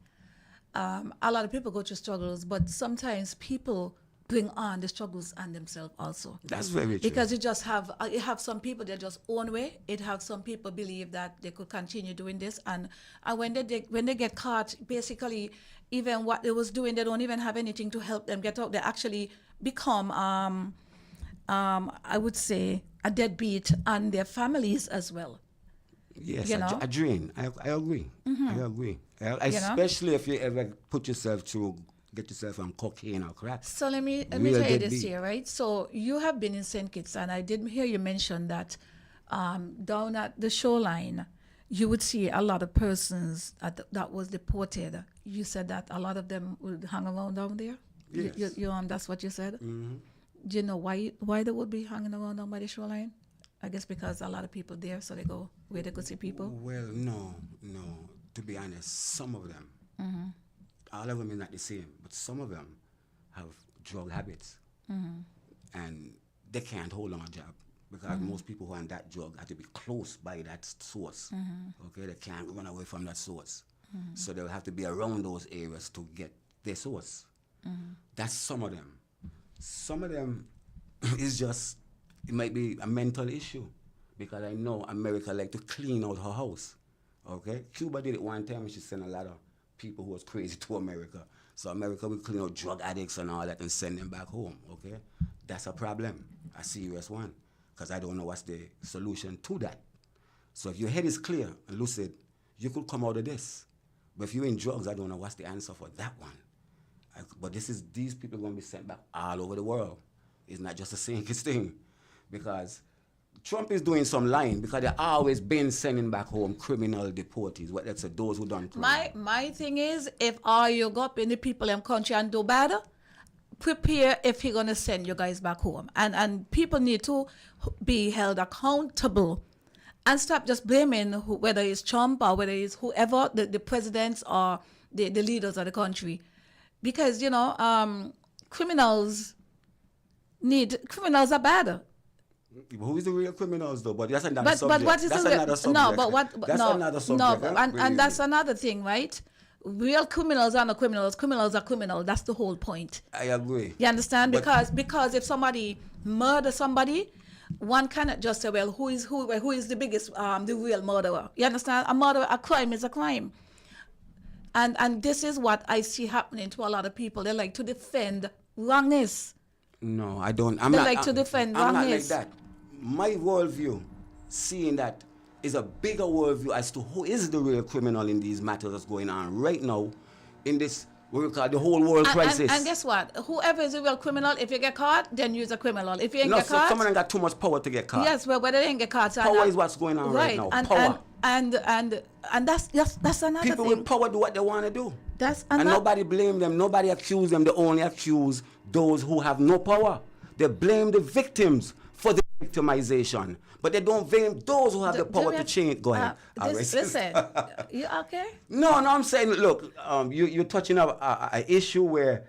A lot of people go through struggles, but sometimes people bring on the struggles on themselves also. That's very true. Because you have some people that just own way. It have some people believe that they could continue doing this, and when they get caught, basically, even what they was doing, they don't even have anything to help them get out. They actually become, I would say, a deadbeat on their families as well. Yes, you know? a drain. I agree. I agree. Especially if you ever get yourself on cocaine or crack. So let me tell you this here, right? So you have been in St. Kitts, and I did hear you mention that down at the shoreline, you would see a lot of persons that was deported. You said that a lot of them would hang around down there? Yes. That's what you said? Do you know why they would be hanging around down by the shoreline? I guess because a lot of people there, so they go where they could see people? Well, no. To be honest, some of them, all of them is not the same, but some of them have drug habits. And they can't hold on a job because most people who are on that drug have to be close by that source. Okay, they can't run away from that source. So they'll have to be around those areas to get their source. That's some of them. Some of them is just, it might be a mental issue because I know America like to clean out her house. Okay, Cuba did it one time and she sent a lot of people who was crazy to America. So America will clean out drug addicts and all that and send them back home, okay? That's a problem, a serious one, because I don't know what's the solution to that. So if your head is clear and lucid, you could come out of this. But if you're in drugs, I don't know what's the answer for that one. But these people are going to be sent back all over the world. It's not just a St. Kitts thing, because Trump is doing some lying because they've always been sending back home criminal deportees. What that's those who done crime. My thing is, if all you go up in the people in country and do bad, prepare if he's gonna send you guys back home. And people need to be held accountable and stop just blaming whether it's Trump or whether it's whoever, the presidents or the leaders of the country. Because, criminals are bad. Who is the real criminals though? But that's another subject. But what is another subject. No, but what? That's no, another subject. No, and that's another thing, right? Real criminals are not criminals. Criminals are criminals. That's the whole point. I agree. You understand? Because if somebody murders somebody, one cannot just say, well, who is the biggest, the real murderer? You understand? A crime is a crime. And this is what I see happening to a lot of people. They like to defend wrongness. No, I don't. They like to defend wrongness. I'm not like that. My worldview, seeing that, is a bigger worldview as to who is the real criminal in these matters that's going on right now in this, what we call the whole world crisis. And guess what? Whoever is a real criminal, if you get caught, then you're a criminal. If you ain't get caught... some of them got too much power to get caught. Yes, well, whether they ain't get caught... Power is what's going on right now. Power. And that's another thing. People with power do what they want to do. And nobody blame them. Nobody accuse them. They only accuse those who have no power. They blame the victims for the victimization, but they don't blame those who have the power to change. Go ahead. Listen, you okay? No, I'm saying, look, you're touching up an issue where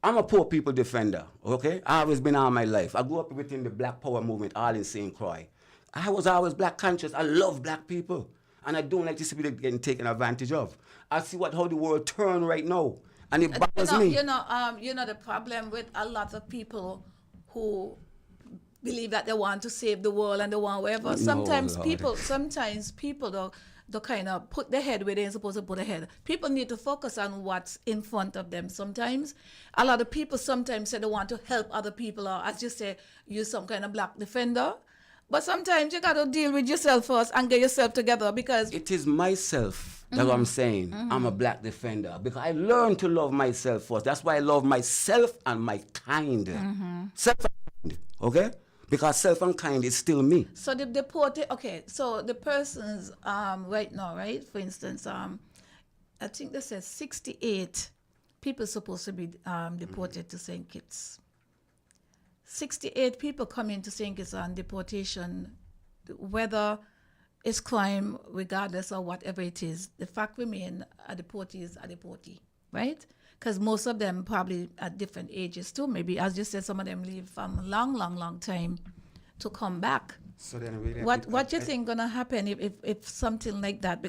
I'm a poor people defender, okay? I've always been all my life. I grew up within the Black Power movement, all in St. Croix. I was always black conscious. I love black people. And I don't like to see people getting taken advantage of. I see how the world turn right now. And it bothers me. You know the problem with a lot of people who believe that they want to save the world and they want whatever. Sometimes people they kind of put their head where they're supposed to put their head. People need to focus on what's in front of them. Sometimes a lot of people sometimes say they want to help other people, or as you say, use some kind of black defender. But sometimes you got to deal with yourself first and get yourself together, because it is myself. That's what I'm saying. I'm a black defender because I learned to love myself first. That's why I love myself and my kind. Self and kind, okay? Because self and kind is still me. So the deported, okay, so the persons right now, right? For instance, I think they said 68 people supposed to be deported to St. Kitts. 68 people coming to St. Kitts on deportation, whether it's crime, regardless of whatever it is. The fact remains, a deportee is a deportee, right? Because most of them probably at different ages too. Maybe, as you said, some of them leave from a long time to come back. So then really, what you think gonna happen if something like that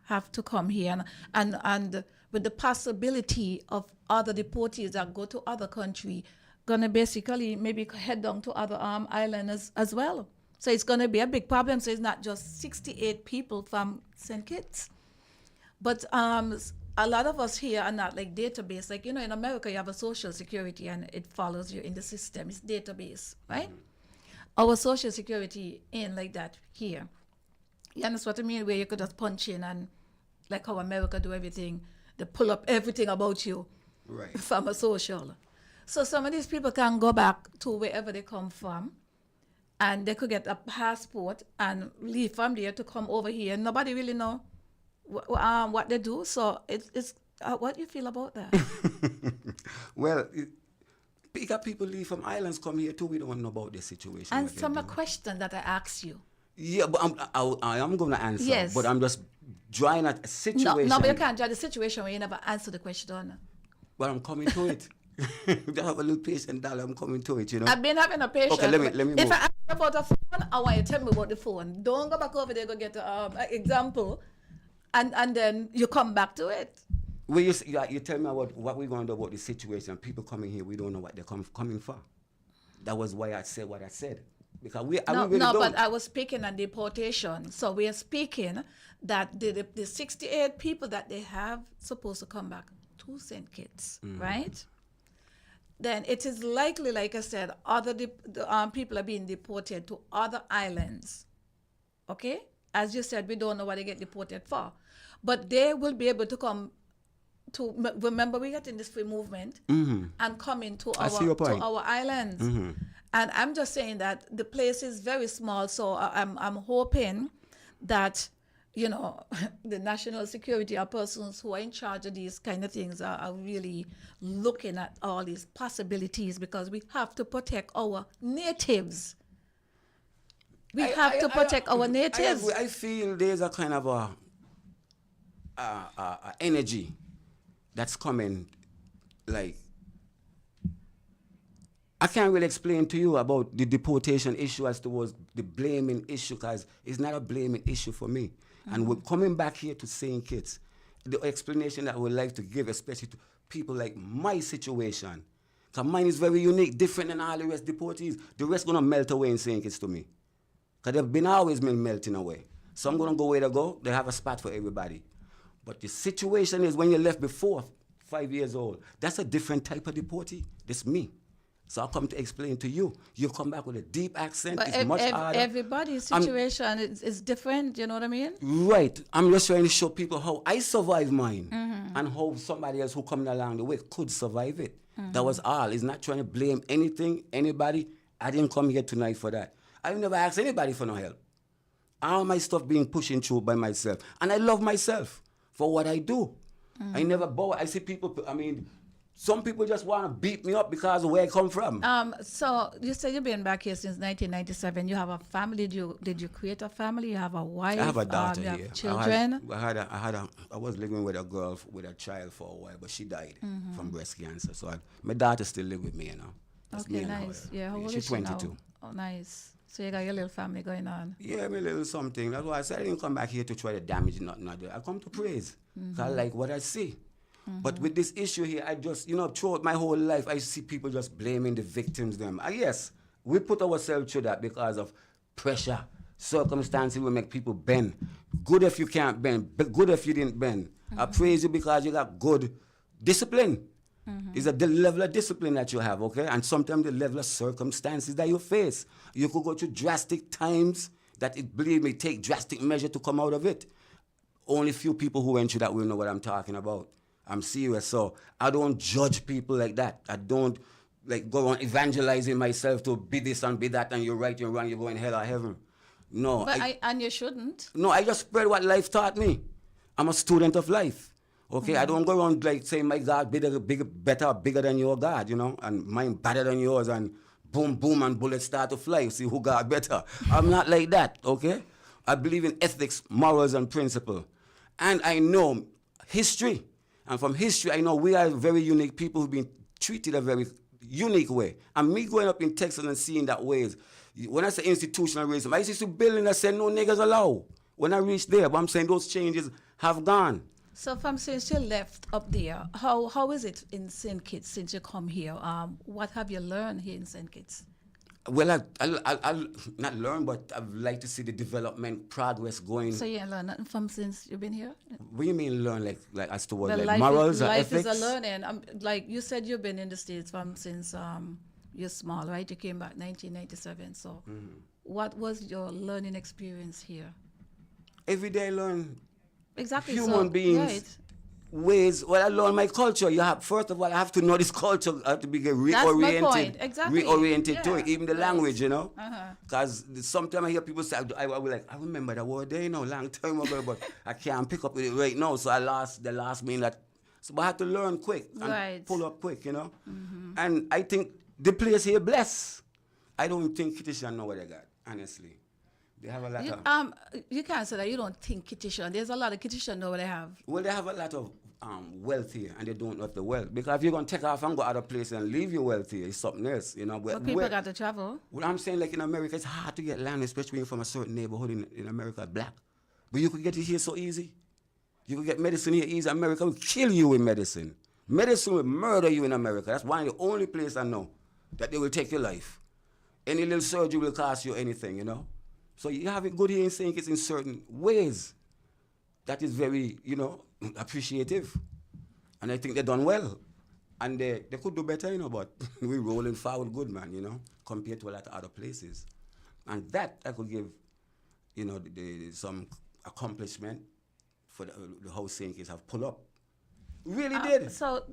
have to come here, and with the possibility of other deportees that go to other country gonna basically maybe head down to other islands as well. So it's gonna be a big problem. So it's not just 68 people from St. Kitts, but a lot of us here are not like database. Like, in America you have a social security and it follows you in the system. It's database, right? Our social security ain't like that here. You understand what I mean? Where you could just punch in and, like how America do everything, they pull up everything about you from a social. So some of these people can go back to wherever they come from, and they could get a passport and leave from there to come over here. Nobody really know what they do. So it's what do you feel about that? Well, you got people leave from islands come here too. We don't know about their situation. And some a question that I asked you. Yeah, but I am going to answer. Yes. But I'm just drawing a situation. No, but you can't draw the situation where you never answer the question. But I'm coming to it. Just have a little patience, darling. I'm coming to it, I've been having a patience. Okay, let me move. If I ask you about a phone, I want you to tell me about the phone. Don't go back over there, go get an example, and then you come back to it. Well, you tell me about what we're going to do about the situation. People coming here, we don't know what they're coming for. That was why I said what I said. Because we really don't. But I was speaking on deportation. So we are speaking that the 68 people that they have supposed to come back to St. Kitts, right? Then it is likely, like I said, other people are being deported to other islands. Okay? As you said, we don't know what they get deported for. But they will be able to come to, remember we got in this free movement and come into our islands. And I'm just saying that the place is very small, so I'm hoping that, the national security or persons who are in charge of these kind of things are really looking at all these possibilities, because we have to protect our natives. We have to protect our natives. I feel there's a kind of a energy that's coming, like, I can't really explain to you about the deportation issue as towards the blaming issue, because it's not a blaming issue for me. And we're coming back here to St. Kitts. The explanation that I would like to give, especially to people like my situation, because mine is very unique, different than all the rest deportees. The rest going to melt away in St. Kitts to me, because they've always been melting away. So I'm going to go where they go. They have a spot for everybody. But the situation is when you left before 5 years old, that's a different type of deportee. That's me. So I'll come to explain to you. You come back with a deep accent. But it's much harder. Everybody's situation is different. You know what I mean? Right. I'm just trying to show people how I survived mine and how somebody else who coming along the way could survive it. That was all. It's not trying to blame anything, anybody. I didn't come here tonight for that. I've never asked anybody for no help. All my stuff being pushing through by myself. And I love myself for what I do. I never bow. I see people, Some people just want to beat me up because of where I come from. So you said you've been back here since 1997. You have a family. Did you create a family? You have a wife. I have a daughter you here. have children. I was living with a girl with a child for a while, but she died from breast cancer. So my daughter still live with me, you know. That's me Okay, and her. nice. Yeah, how old She's is she now? 22. Oh, nice. So you got your little family going on. Yeah, my little something. That's why I said I didn't come back here to try to damage nothing. I come to praise. 'Cause I like what I see. But with this issue here, I just, throughout my whole life, I see people just blaming the victims them. Yes, we put ourselves through that because of pressure. Circumstances will make people bend. Good if you can't bend, but good if you didn't bend. I praise you because you got good discipline. It's the level of discipline that you have, okay? And sometimes the level of circumstances that you face. You could go through drastic times that, believe me, take drastic measure to come out of it. Only few people who went through that will know what I'm talking about. I'm serious. So I don't judge people like that. I don't go on evangelizing myself to be this and be that, and you're right, you're wrong, you're going hell or heaven. No. But and you shouldn't. No, I just spread what life taught me. I'm a student of life. Okay, I don't go around saying my God bigger than your God, and mine better than yours, and boom, boom, and bullets start to fly. See who got better. I'm not like that, okay? I believe in ethics, morals, and principle. And I know history. And from history, I know we are very unique people who've been treated a very unique way. And me growing up in Texas and seeing that ways, when I say institutional racism, I used to building that said no niggas allowed. When I reached there, but I'm saying those changes have gone. So from since you left up there, how is it in St. Kitts since you come here? What have you learned here in St. Kitts? Well, I'll not learn, but I'd like to see the development, progress going. So you ain't learned nothing from since you've been here? What do you mean learn, like as to what, Well, like morals or life ethics? is a learning. Like you said, you've been in the States since you're small, right? You came back 1997. So what was your learning experience here? Every day I learn Exactly. human beings. Right. Ways. Well, I learn my culture. First of all, I have to know this culture. I have to be reoriented. That's my point. Exactly. Reoriented to it, Yeah. even the language, Uh-huh. Because sometimes I hear people say, I will like, I remember that word there, long time ago, but I can't pick up with it right now. So the last meaning that. So I have to learn quick and Right. pull up quick, And I think the place here blessed. I don't think Kittitian know what they got, honestly. They have a lot of. You can't say that you don't think Kittitian. There's a lot of Kittitian know what they have. Well, they have a lot of wealth here, and they don't know the wealth. Because if you're going to take off and go other places and leave your wealth here, it's something else, But people got to travel. Well, I'm saying, like in America, it's hard to get land, especially when you're from a certain neighborhood in America, black. But you could get it here so easy. You could get medicine here easy. America will kill you with medicine. Medicine will murder you in America. That's one of the only place I know that they will take your life. Any little surgery will cost you anything, So you have it good here in St. Kitts in certain ways. That is very, appreciative. And I think they've done well. And they could do better, but we're rolling forward good, man, compared to a lot of other places. And that I could give, some accomplishment for the whole St. Kitts have pulled up. Really did. So,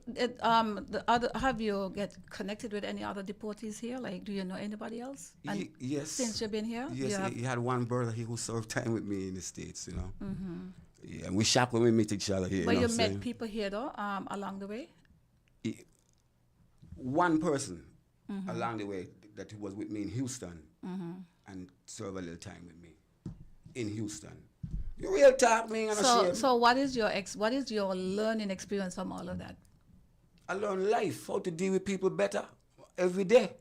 have you get connected with any other deportees here? Like, do you know anybody else? And yes. Since you've been here? Yes, he had one brother who served time with me in the States, Yeah, and we shock when we meet each other here. But you met people here, though, along the way? One person along the way that was with me in Houston and served a little time with me in Houston. You real talk, man. So what is your learning experience from all of that? I learned life, how to deal with people better every day.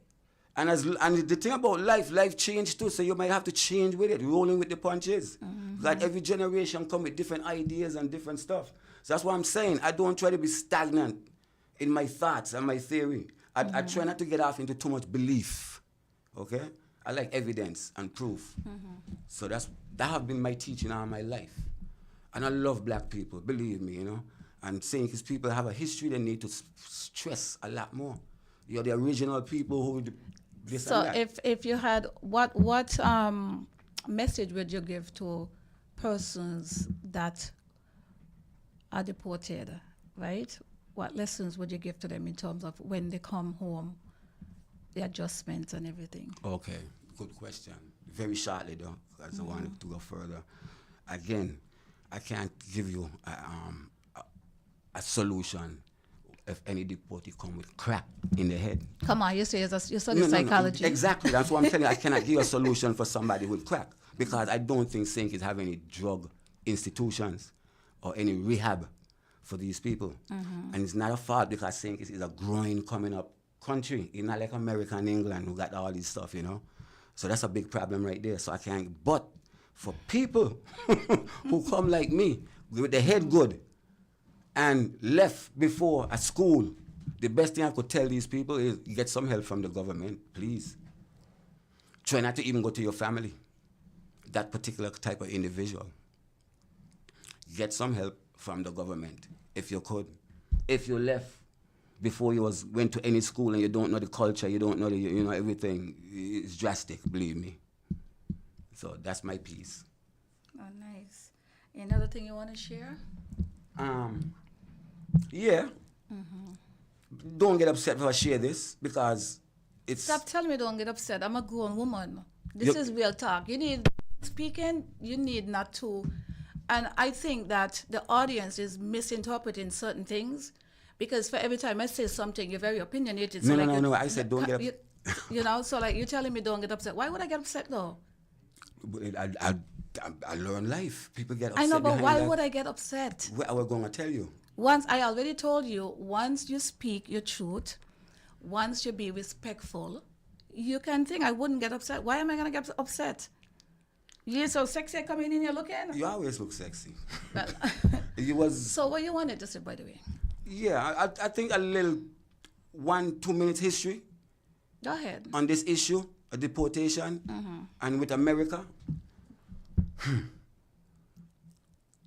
And the thing about life changed too, so you might have to change with it, rolling with the punches. Like every generation come with different ideas and different stuff. So that's what I'm saying. I don't try to be stagnant in my thoughts and my theory. I try not to get off into too much belief, okay? I like evidence and proof. So that have been my teaching all my life. And I love black people, believe me, And saying because people have a history, they need to stress a lot more. You're the original people who this so and that. if you had, what message would you give to persons that are deported, right? What lessons would you give to them in terms of when they come home, the adjustments and everything? Okay, good question. Very shortly though, because I want to go further. Again, I can't give you a solution. if any deportee come with crack in the head. Come on, you say you study psychology. Exactly, that's what I'm telling you. I cannot give a solution for somebody with crack because I don't think St. Kitts have any drug institutions or any rehab for these people. And it's not a fault because St. Kitts is a growing, coming up country. It's not like America and England who got all this stuff, you know. So that's a big problem right there. So I can't, but for people who come like me with the head good and left before at school, the best thing I could tell these people is get some help from the government, please. Try not to even go to your family, that particular type of individual. Get some help from the government, if you could. If you left before you went to any school and you don't know the culture, you don't know everything, it's drastic, believe me. So that's my piece. Oh, nice. Another thing you want to share? Yeah. Don't get upset if I share this because it's... Stop telling me don't get upset. I'm a grown woman. This is real talk. You need speaking, you need not to. And I think that the audience is misinterpreting certain things because for every time I say something, you're very opinionated. So No. I said don't get upset. You know, so like you're telling me don't get upset. Why would I get upset though? I learn life. People get upset. I know, but why that. would I get upset? Well, I was going to tell you. Once, I already told you, once you speak your truth, once you be respectful, you can think I wouldn't get upset. Why am I going to get upset? You're so sexy coming in here looking. You always look sexy. But You was... So what you wanted to say, by the way? Yeah, I think a little 1-2 minutes history Go ahead. on this issue, a deportation, and with America.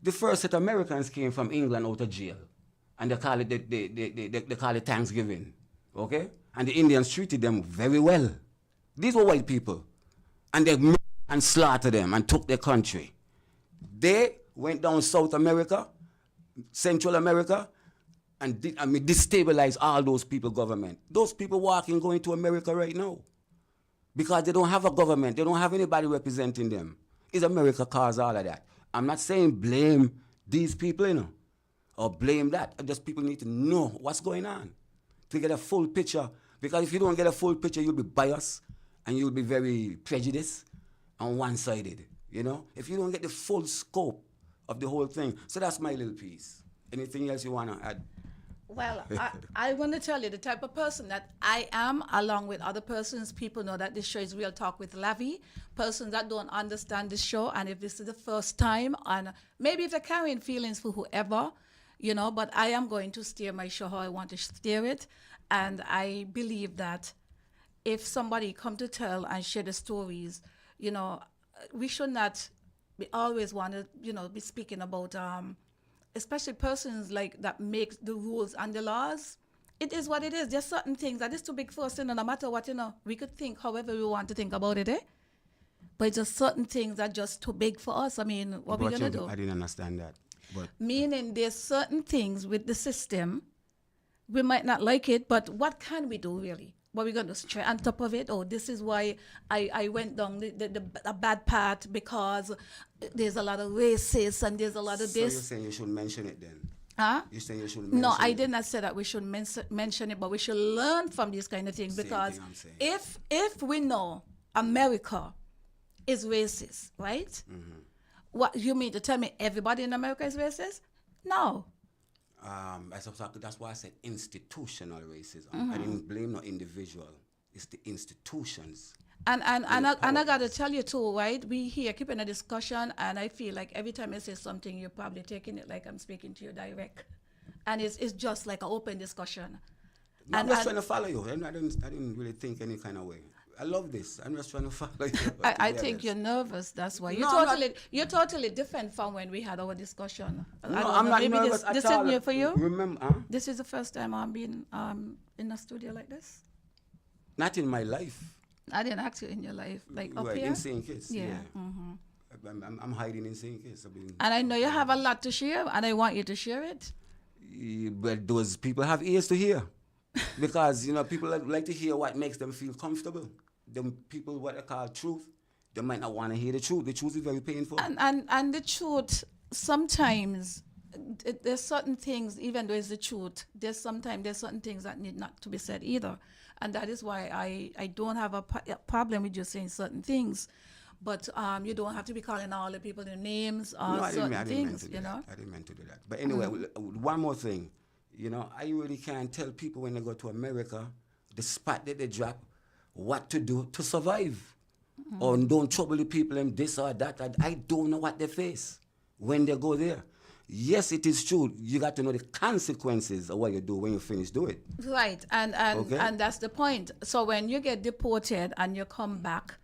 The first set of Americans came from England out of jail, and they call it they call it Thanksgiving, okay? And the Indians treated them very well. These were white people, and they murdered and slaughtered them and took their country. They went down South America, Central America, and destabilized all those people government. Those people going to America right now because they don't have a government. They don't have anybody representing them. It's America cause all of that. I'm not saying blame these people, you know, or blame that. Just people need to know what's going on to get a full picture. Because if you don't get a full picture, you'll be biased and you'll be very prejudiced and one-sided, you know? If you don't get the full scope of the whole thing. So that's my little piece. Anything else you want to add? Well, I want to tell you the type of person that I am, along with other persons. People know that this show is Real Talk with Lavi. Persons that don't understand this show, and if this is the first time, and maybe if they're carrying feelings for whoever, you know, but I am going to steer my show how I want to steer it. And I believe that if somebody come to tell and share the stories, you know, we should not always want to, you know, be speaking about... especially persons like that make the rules and the laws. It is what it is. There's certain things that is too big for us, you know, no matter what, you know, we could think however we want to think about it, But it's just certain things that are just too big for us. I mean, what are we going to do? I didn't understand that. But Meaning there's certain things with the system, we might not like it, but what can we do really? What are we going to try on top of it? Oh, this is why I went down the bad path because there's a lot of racists and there's a lot of so this. you're saying you shouldn't mention it then? Huh? You're saying you shouldn't mention No, I it? did not say that we should mention it, but we should learn from these kind of things Same because thing I'm saying. if we know America is racist, right? What you mean to tell me everybody in America is racist? No. That's why I said institutional racism. I didn't blame no individual. It's the institutions. And I got to tell you too, right? We here keeping a discussion, and I feel like every time I say something, you're probably taking it like I'm speaking to you direct, and it's just like an open discussion. No, I'm just trying to follow you. I didn't really think any kind of way. I love this. I'm just trying to follow you. I think you're nervous. That's why you're totally different from when we had our discussion. No, I'm not nervous at this all. is new for you. Remember? This is the first time I'm being in a studio like this. Not in my life. I didn't ask you in your life, like up Right, here. in St. Kitts. Yeah. I'm hiding in St. Kitts. And I know you have a lot to share, and I want you to share it. But those people have ears to hear. Because, you know, people like to hear what makes them feel comfortable. Them people, what they call truth, they might not want to hear the truth. The truth is very painful. And the truth, sometimes there's certain things, even though it's the truth, there's certain things that need not to be said either. And that is why I don't have a problem with you saying certain things. But you don't have to be calling all the people their names or No, I certain didn't mean things, to do you know? that. I didn't mean to do that. But anyway, one more thing. You know, I really can't tell people when they go to America, the spot that they drop, what to do to survive. Or don't trouble the people and this or that. I don't know what they face when they go there. Yes, it is true. You got to know the consequences of what you do when you finish doing it. Right, and that's the point. So when you get deported and you come back,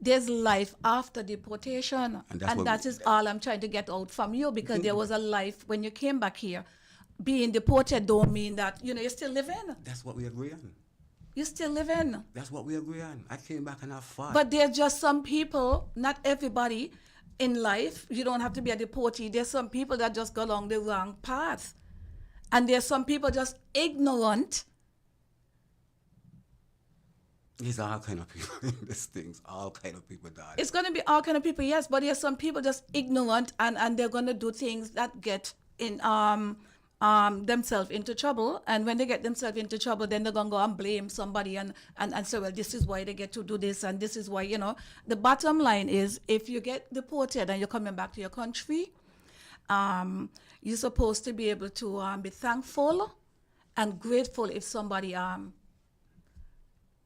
there's life after deportation. And that is all I'm trying to get out from you, because there was a life when you came back here. Being deported don't mean that, you know, you're still living. That's what we agree on. You're still living. That's what we agree on. I came back and I fought. But there's just some people, not everybody in life, you don't have to be a deportee. There's some people that just go along the wrong path. And there's some people just ignorant. There's all kind of people in these things. All kind of people die. It's going to be all kind of people, yes. But there's some people just ignorant, and they're going to do things that get in themselves into trouble. And when they get themselves into trouble, then they're going to go and blame somebody and say, well, this is why they get to do this, and this is why, you know. The bottom line is, if you get deported and you're coming back to your country, you're supposed to be able to be thankful and grateful if somebody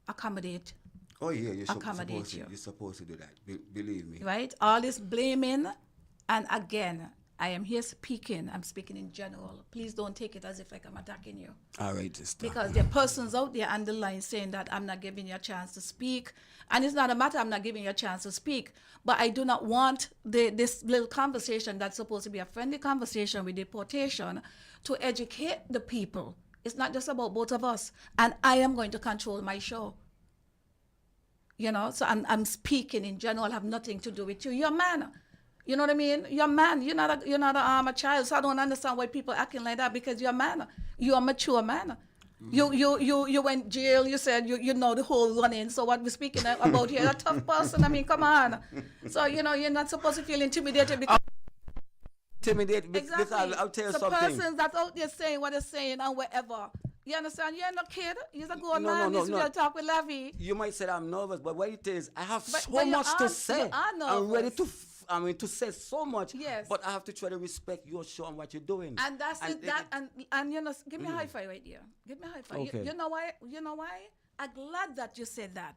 accommodate. Oh yeah, you're accommodate you. You're supposed to do that. Believe me. Right? All this blaming, and again, I am here speaking. I'm speaking in general. Please don't take it as if like I'm attacking you. All right, sister. Because there are persons out there on the line saying that I'm not giving you a chance to speak. And it's not a matter I'm not giving you a chance to speak. But I do not want this little conversation that's supposed to be a friendly conversation with deportation to educate the people. It's not just about both of us. And I am going to control my show. You know, so I'm speaking in general. I have nothing to do with you. You're a man. You know what I mean? You're a man. You're not a child. So I don't understand why people acting like that, because you're a man. You're a mature man. You went jail. You said you know the whole running. So what we're speaking about here, a tough person. I mean, come on. So you know you're not supposed to feel intimidated because. Exactly. Because I'll tell you something. The persons that's out there saying what they're saying and whatever. You understand? You're no kid. You're a grown man. This Real Talk with Lavi. You might say that I'm nervous, but what it is, I have so much to say. I'm ready to. To say so much. Yes. But I have to try to respect your show and what you're doing. And that's and you know, give me a high five right here. Give me a high five. Okay. You know why? I'm glad that you said that.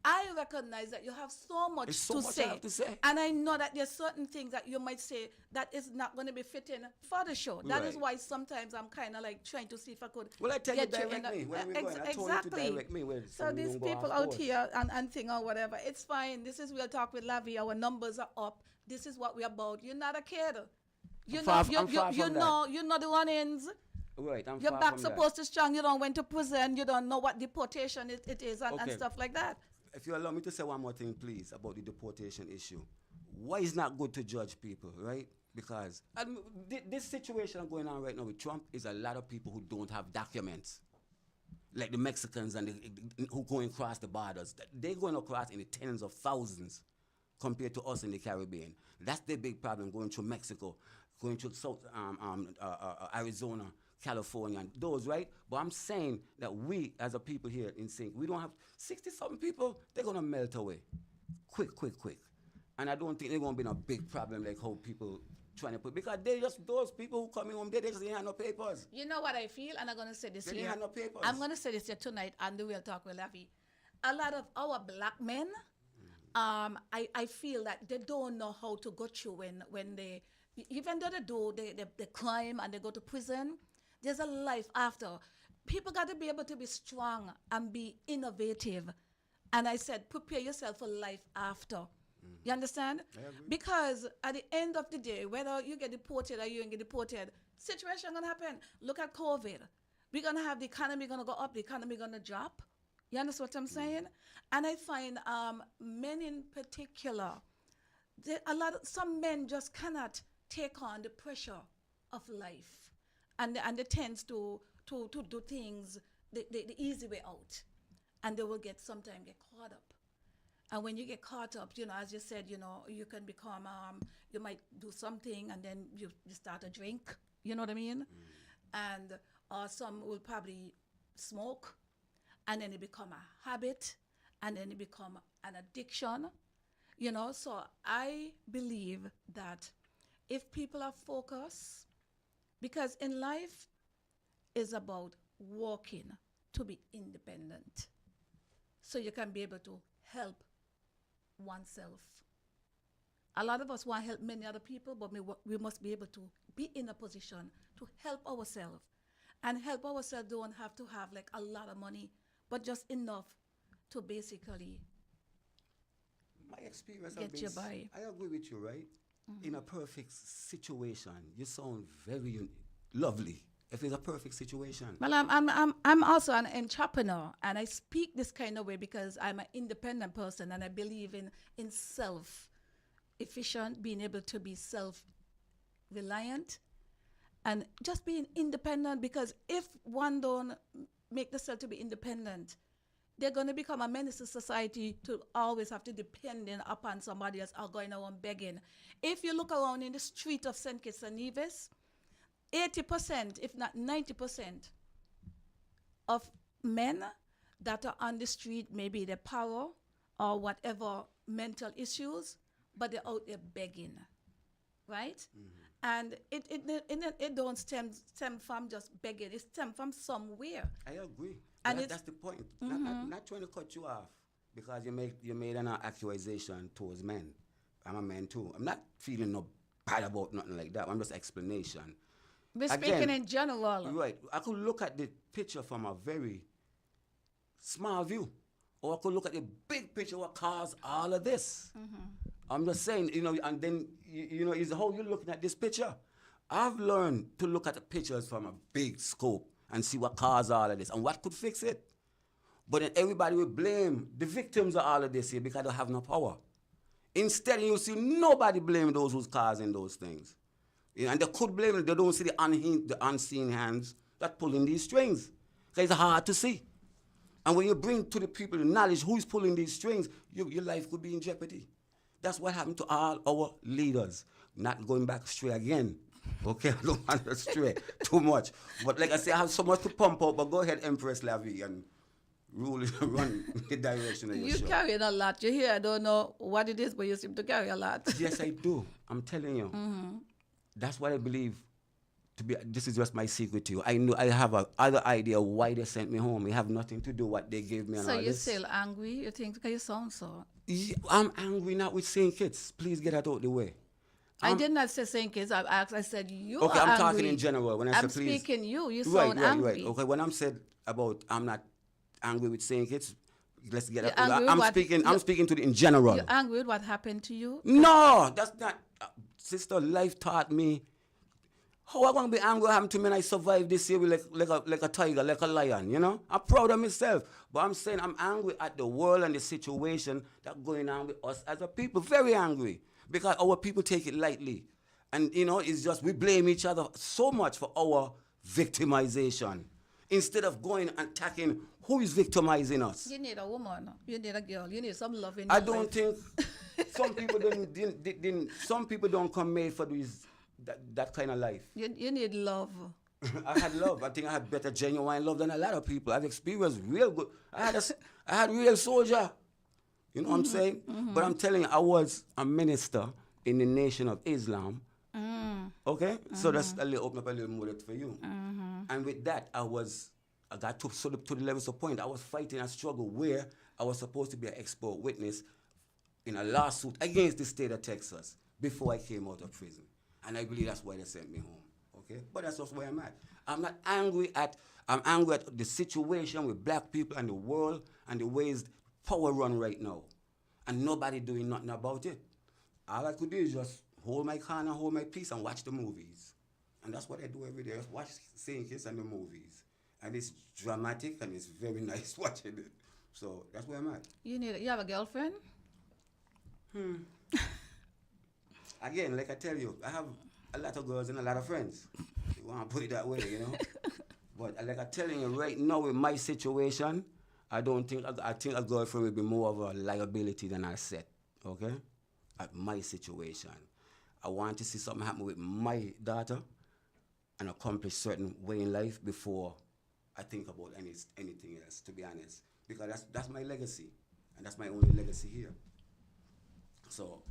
I recognize that you have so much to say. I have to say. And I know that there's certain things that you might say that is not going to be fitting for the show. That is why sometimes I'm kind of like trying to see if I could. Well, I tell you direct me. Where we going? I told you to direct me. So these people out here and thing or whatever, it's fine. This is Real Talk with Lavi. Our numbers are up. This is what we're about. You're not a kid. You know the run-ins. Right, I'm Your far back's from supposed to strong. You don't went to prison. You don't know what deportation it is and stuff like that. If you allow me to say one more thing, please, about the deportation issue. Why is not good to judge people, right? Because this situation going on right now with Trump is a lot of people who don't have documents. Like the Mexicans and who going across the borders. They're going across in the tens of thousands compared to us in the Caribbean. That's the big problem, going through Mexico, going through Arizona, California, and those, right? But I'm saying that we, as a people here in Sync, we don't have 60-something people, they're going to melt away. Quick. And I don't think they're going to be a big problem like how people trying to put, because they just, those people who coming home, they just ain't have no papers. You know what I feel? And I'm going to say this they here. They have no papers. I'm going to say this here tonight on the Real Talk with Lavi. A lot of our black men, I feel that they don't know how to go through when they, even though they do the crime and they go to prison, there's a life after. People got to be able to be strong and be innovative. And I said, prepare yourself for life after. You understand? Because at the end of the day, whether you get deported or you don't get deported, situation going to happen. Look at COVID. We're going to have the economy going to go up, the economy going to drop. You understand what I'm saying? And I find men in particular, some men just cannot take on the pressure of life. And they tend to do things the easy way out. And they will sometimes get caught up. And when you get caught up, you know, as you said, you know, you can become, you might do something and then you start a drink. You know what I mean? And or some will probably smoke, and then it become a habit, and then it become an addiction. So I believe that if people are focused, because in life is about walking to be independent, so you can be able to help oneself. A lot of us want to help many other people, but we must be able to be in a position to help ourselves. And help ourselves don't have to have like a lot of money, but just enough to basically My experience get you by. I agree with you, right? In a perfect situation, you sound very lovely. If it's a perfect situation. Well, I'm also an entrepreneur, and I speak this kind of way because I'm an independent person, and I believe in self-efficient, being able to be self-reliant, and just being independent. Because if one don't make themselves to be independent, they're going to become a menace to society to always have to depend upon somebody else or going around begging. If you look around in the street of St. Kitts and Nevis, 80%, if not 90%, of men that are on the street, maybe they're power or whatever mental issues, but they're out there begging, right? And it don't stem from just begging. It stems from somewhere. I agree. And That's the point. Not trying to cut you off because you made an accusation towards men. I'm a man too. I'm not feeling no bad about nothing like that. I'm just explanation. We're speaking in general. Right. I could look at the picture from a very small view, or I could look at the big picture what caused all of this. I'm just saying, and then, is how you're looking at this picture. I've learned to look at the pictures from a big scope and see what caused all of this and what could fix it. But then everybody will blame the victims of all of this here because they have no power. Instead, you see nobody blame those who's causing those things. And they could blame it. They don't see the unseen hands that pulling these strings. Because it's hard to see. And when you bring to the people the knowledge who's pulling these strings, your life could be in jeopardy. That's what happened to all our leaders. Not going back straight again. Okay, I don't want to stray too much. But like I say, I have so much to pump out. But go ahead, Empress Lavi, and run the direction of your show. You carry a lot. You hear, I don't know what it is, but you seem to carry a lot. Yes, I do. I'm telling you. That's what I believe to be. This is just my secret to you. I know I have other idea why they sent me home. It have nothing to do what they gave me. So you're still angry? You think because you sound so? Yeah, I'm angry not with St. Kitts. Please get that out the way. I did not say St. Kitts. I said you. Okay, are I'm angry. talking in general. When I I'm say please, speaking you. You sound angry. Right. Okay, when I'm said about I'm not angry with St. Kitts. Let's get it. I'm speaking to the in general. You're angry with what happened to you? No, that's not. Sister, life taught me. How am I going to be angry what happened to me and I survived this year like a tiger, like a lion, I'm proud of myself. But I'm saying I'm angry at the world and the situation that's going on with us as a people. Very angry. Because our people take it lightly. And, it's just we blame each other so much for our victimization. Instead of going and attacking who is victimizing us. You need a woman. You need a girl. You need some love in I your don't life. think some people some people don't come made for that kind of life. You need love. I had love. I think I had better genuine love than a lot of people. I've experienced real good. I had real soldier. You know what I'm saying? But I'm telling you, I was a minister in the Nation of Islam. Okay? So that's open up a little more for you. And with that, I got to the levels of point. I was fighting a struggle where I was supposed to be an expert witness in a lawsuit against the state of Texas before I came out of prison. And I believe that's why they sent me home. Okay? But that's just where I'm at. I'm angry at the situation with black people and the world and the ways power run right now. And nobody doing nothing about it. All I could do is just hold my corner, hold my peace, and watch the movies. And that's what I do every day. Just watch St. Kitts and the movies. And it's dramatic and it's very nice watching it. So that's where I'm at. You have a girlfriend? Again, like I tell you, I have a lot of girls and a lot of friends. You want to put it that way, But like I'm telling you, right now with my situation, I think a girlfriend will be more of a liability than I said, okay? At my situation. I want to see something happen with my daughter, and accomplish certain way in life before I think about anything else, to be honest. Because that's my legacy, and that's my only legacy here. So,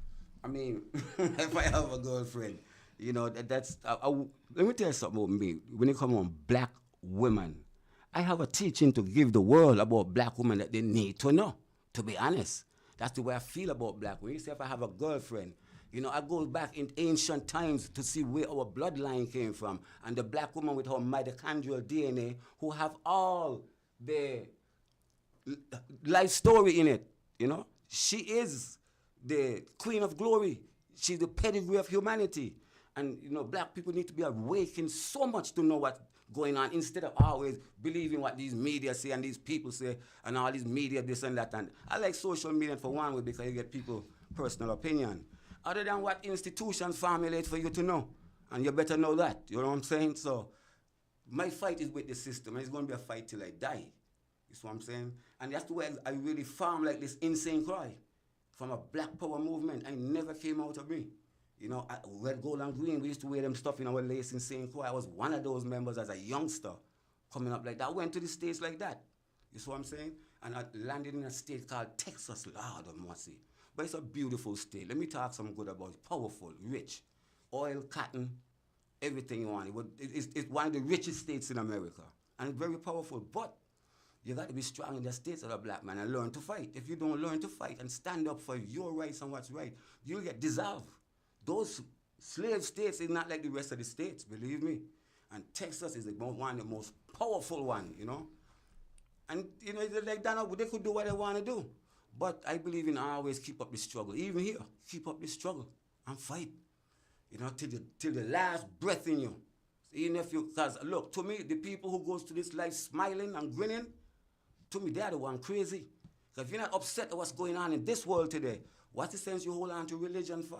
I mean, if I have a girlfriend, you know, that's... let me tell you something about me. When it comes on black women, I have a teaching to give the world about black women that they need to know, to be honest. That's the way I feel about black women. You say if I have a girlfriend, you know, I go back in ancient times to see where our bloodline came from. And the black woman with her mitochondrial DNA who have all the life story in it, you know. She is the queen of glory. She's the pedigree of humanity. And, you know, black people need to be awakened so much to know what's going on instead of always believing what these media say and these people say and all these media this and that. And I like social media for one way because you get people personal opinion. Other than what institutions formulate for you to know. And you better know that. You know what I'm saying? So my fight is with the system. And it's going to be a fight till I die. You see what I'm saying? And that's the way I really farm like this insane cry. From a black power movement. I never came out of me. You know, red, gold, and green, we used to wear them stuff in our lace in St. Croix. I was one of those members as a youngster coming up like that. I went to the States like that. You see what I'm saying? And I landed in a state called Texas, Lord of mercy. But it's a beautiful state. Let me talk some good about it. Powerful, rich. Oil, cotton, everything you want. It's one of the richest states in America. And it's very powerful. But you got to be strong in the states of a black man and learn to fight. If you don't learn to fight and stand up for your rights and what's right, you'll get dissolved. Those slave states is not like the rest of the states, believe me. And Texas is one of the most powerful one, you know. And, you know, like that, they could do what they want to do. But I believe in always keep up the struggle. Even here, keep up the struggle and fight. You know, till the last breath in you. Even if you, because look, to me, the people who goes to this life smiling and grinning, to me, they're the one crazy. Because if you're not upset at what's going on in this world today, what's the sense you hold on to religion for?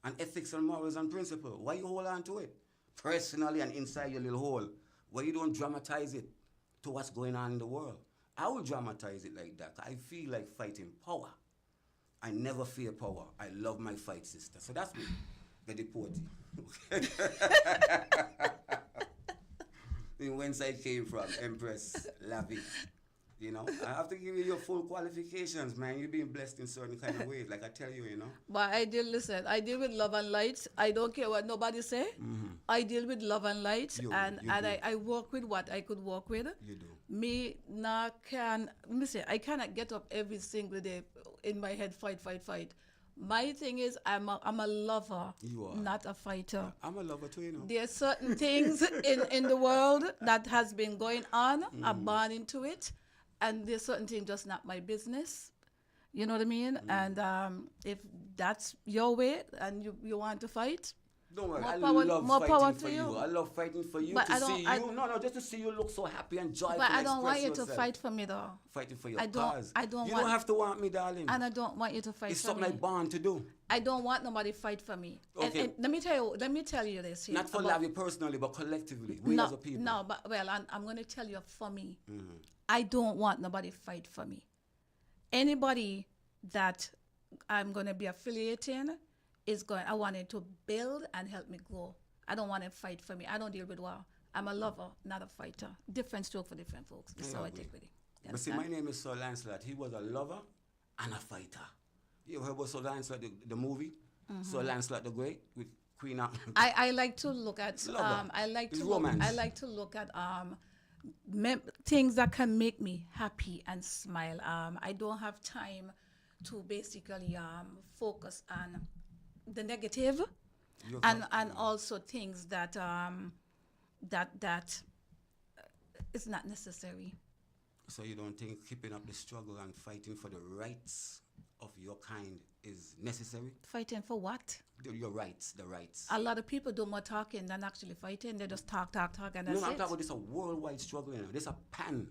And ethics and morals and principles. Why you hold on to it? Personally and inside your little hole. Why you don't dramatize it to what's going on in the world? I will dramatize it like that. I feel like fighting power. I never fear power. I love my fight sister. So that's me. The deportee. Okay. Whence I came from, Empress Lavi. You know, I have to give you your full qualifications, man. You're being blessed in certain kind of ways, like I tell you, you know. But I deal with love and light. I don't care what nobody say. Mm-hmm. I deal with love and light, and I work with what I could work with. You do. I cannot get up every single day in my head, fight. My thing is, I'm a lover, not a fighter. I'm a lover too, you know. There are certain things in the world that has been going on. I'm born into it. And there's certain things just not my business. You know what I mean? And if that's your way and you want to fight, don't worry, more power to you. I love fighting for you, but to see you. No, just to see you look so happy and joyful. But I don't want you to fight for me, though. Fighting for your cause. You don't have to want me, darling. And I don't want you to fight for me. It's something I'm born to do. I don't want nobody fight for me. Okay. And let me tell you this here. Not for Lavi personally, but collectively. We as a people. No, but I'm going to tell you for me. Mm-hmm. I don't want nobody fight for me. Anybody that I'm going to be affiliating I want it to build and help me grow. I don't want to fight for me. I don't deal with war. I'm a lover, not a fighter. Different stroke for different folks. That's how I take with it. But see, my name is Sir Lancelot. He was a lover and a fighter. You heard about Sir Lancelot, the movie? Mm-hmm. Sir Lancelot the Great with Queen Anne. I like to look at things that can make me happy and smile. I don't have time to basically focus on the negative and also things that is not necessary. So you don't think keeping up the struggle and fighting for the rights of your kind is necessary? Fighting for what? Your rights, the rights. A lot of people do more talking than actually fighting. They just talk, and that's it. No, I'm talking about this a worldwide struggle. You know, this a pan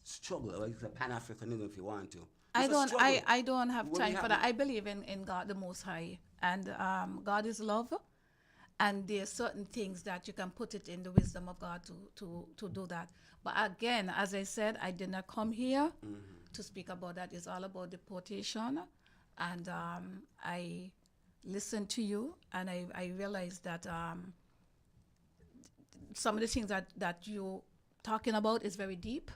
struggle. Or it's a pan-Africanism if you want to. I don't have time for that. I believe in God, the Most High, and God is love. And there are certain things that you can put it in the wisdom of God to do that. But again, as I said, I did not come here to speak about that. It's all about deportation. And I listened to you, and I realized that some of the things that you're talking about is very deep.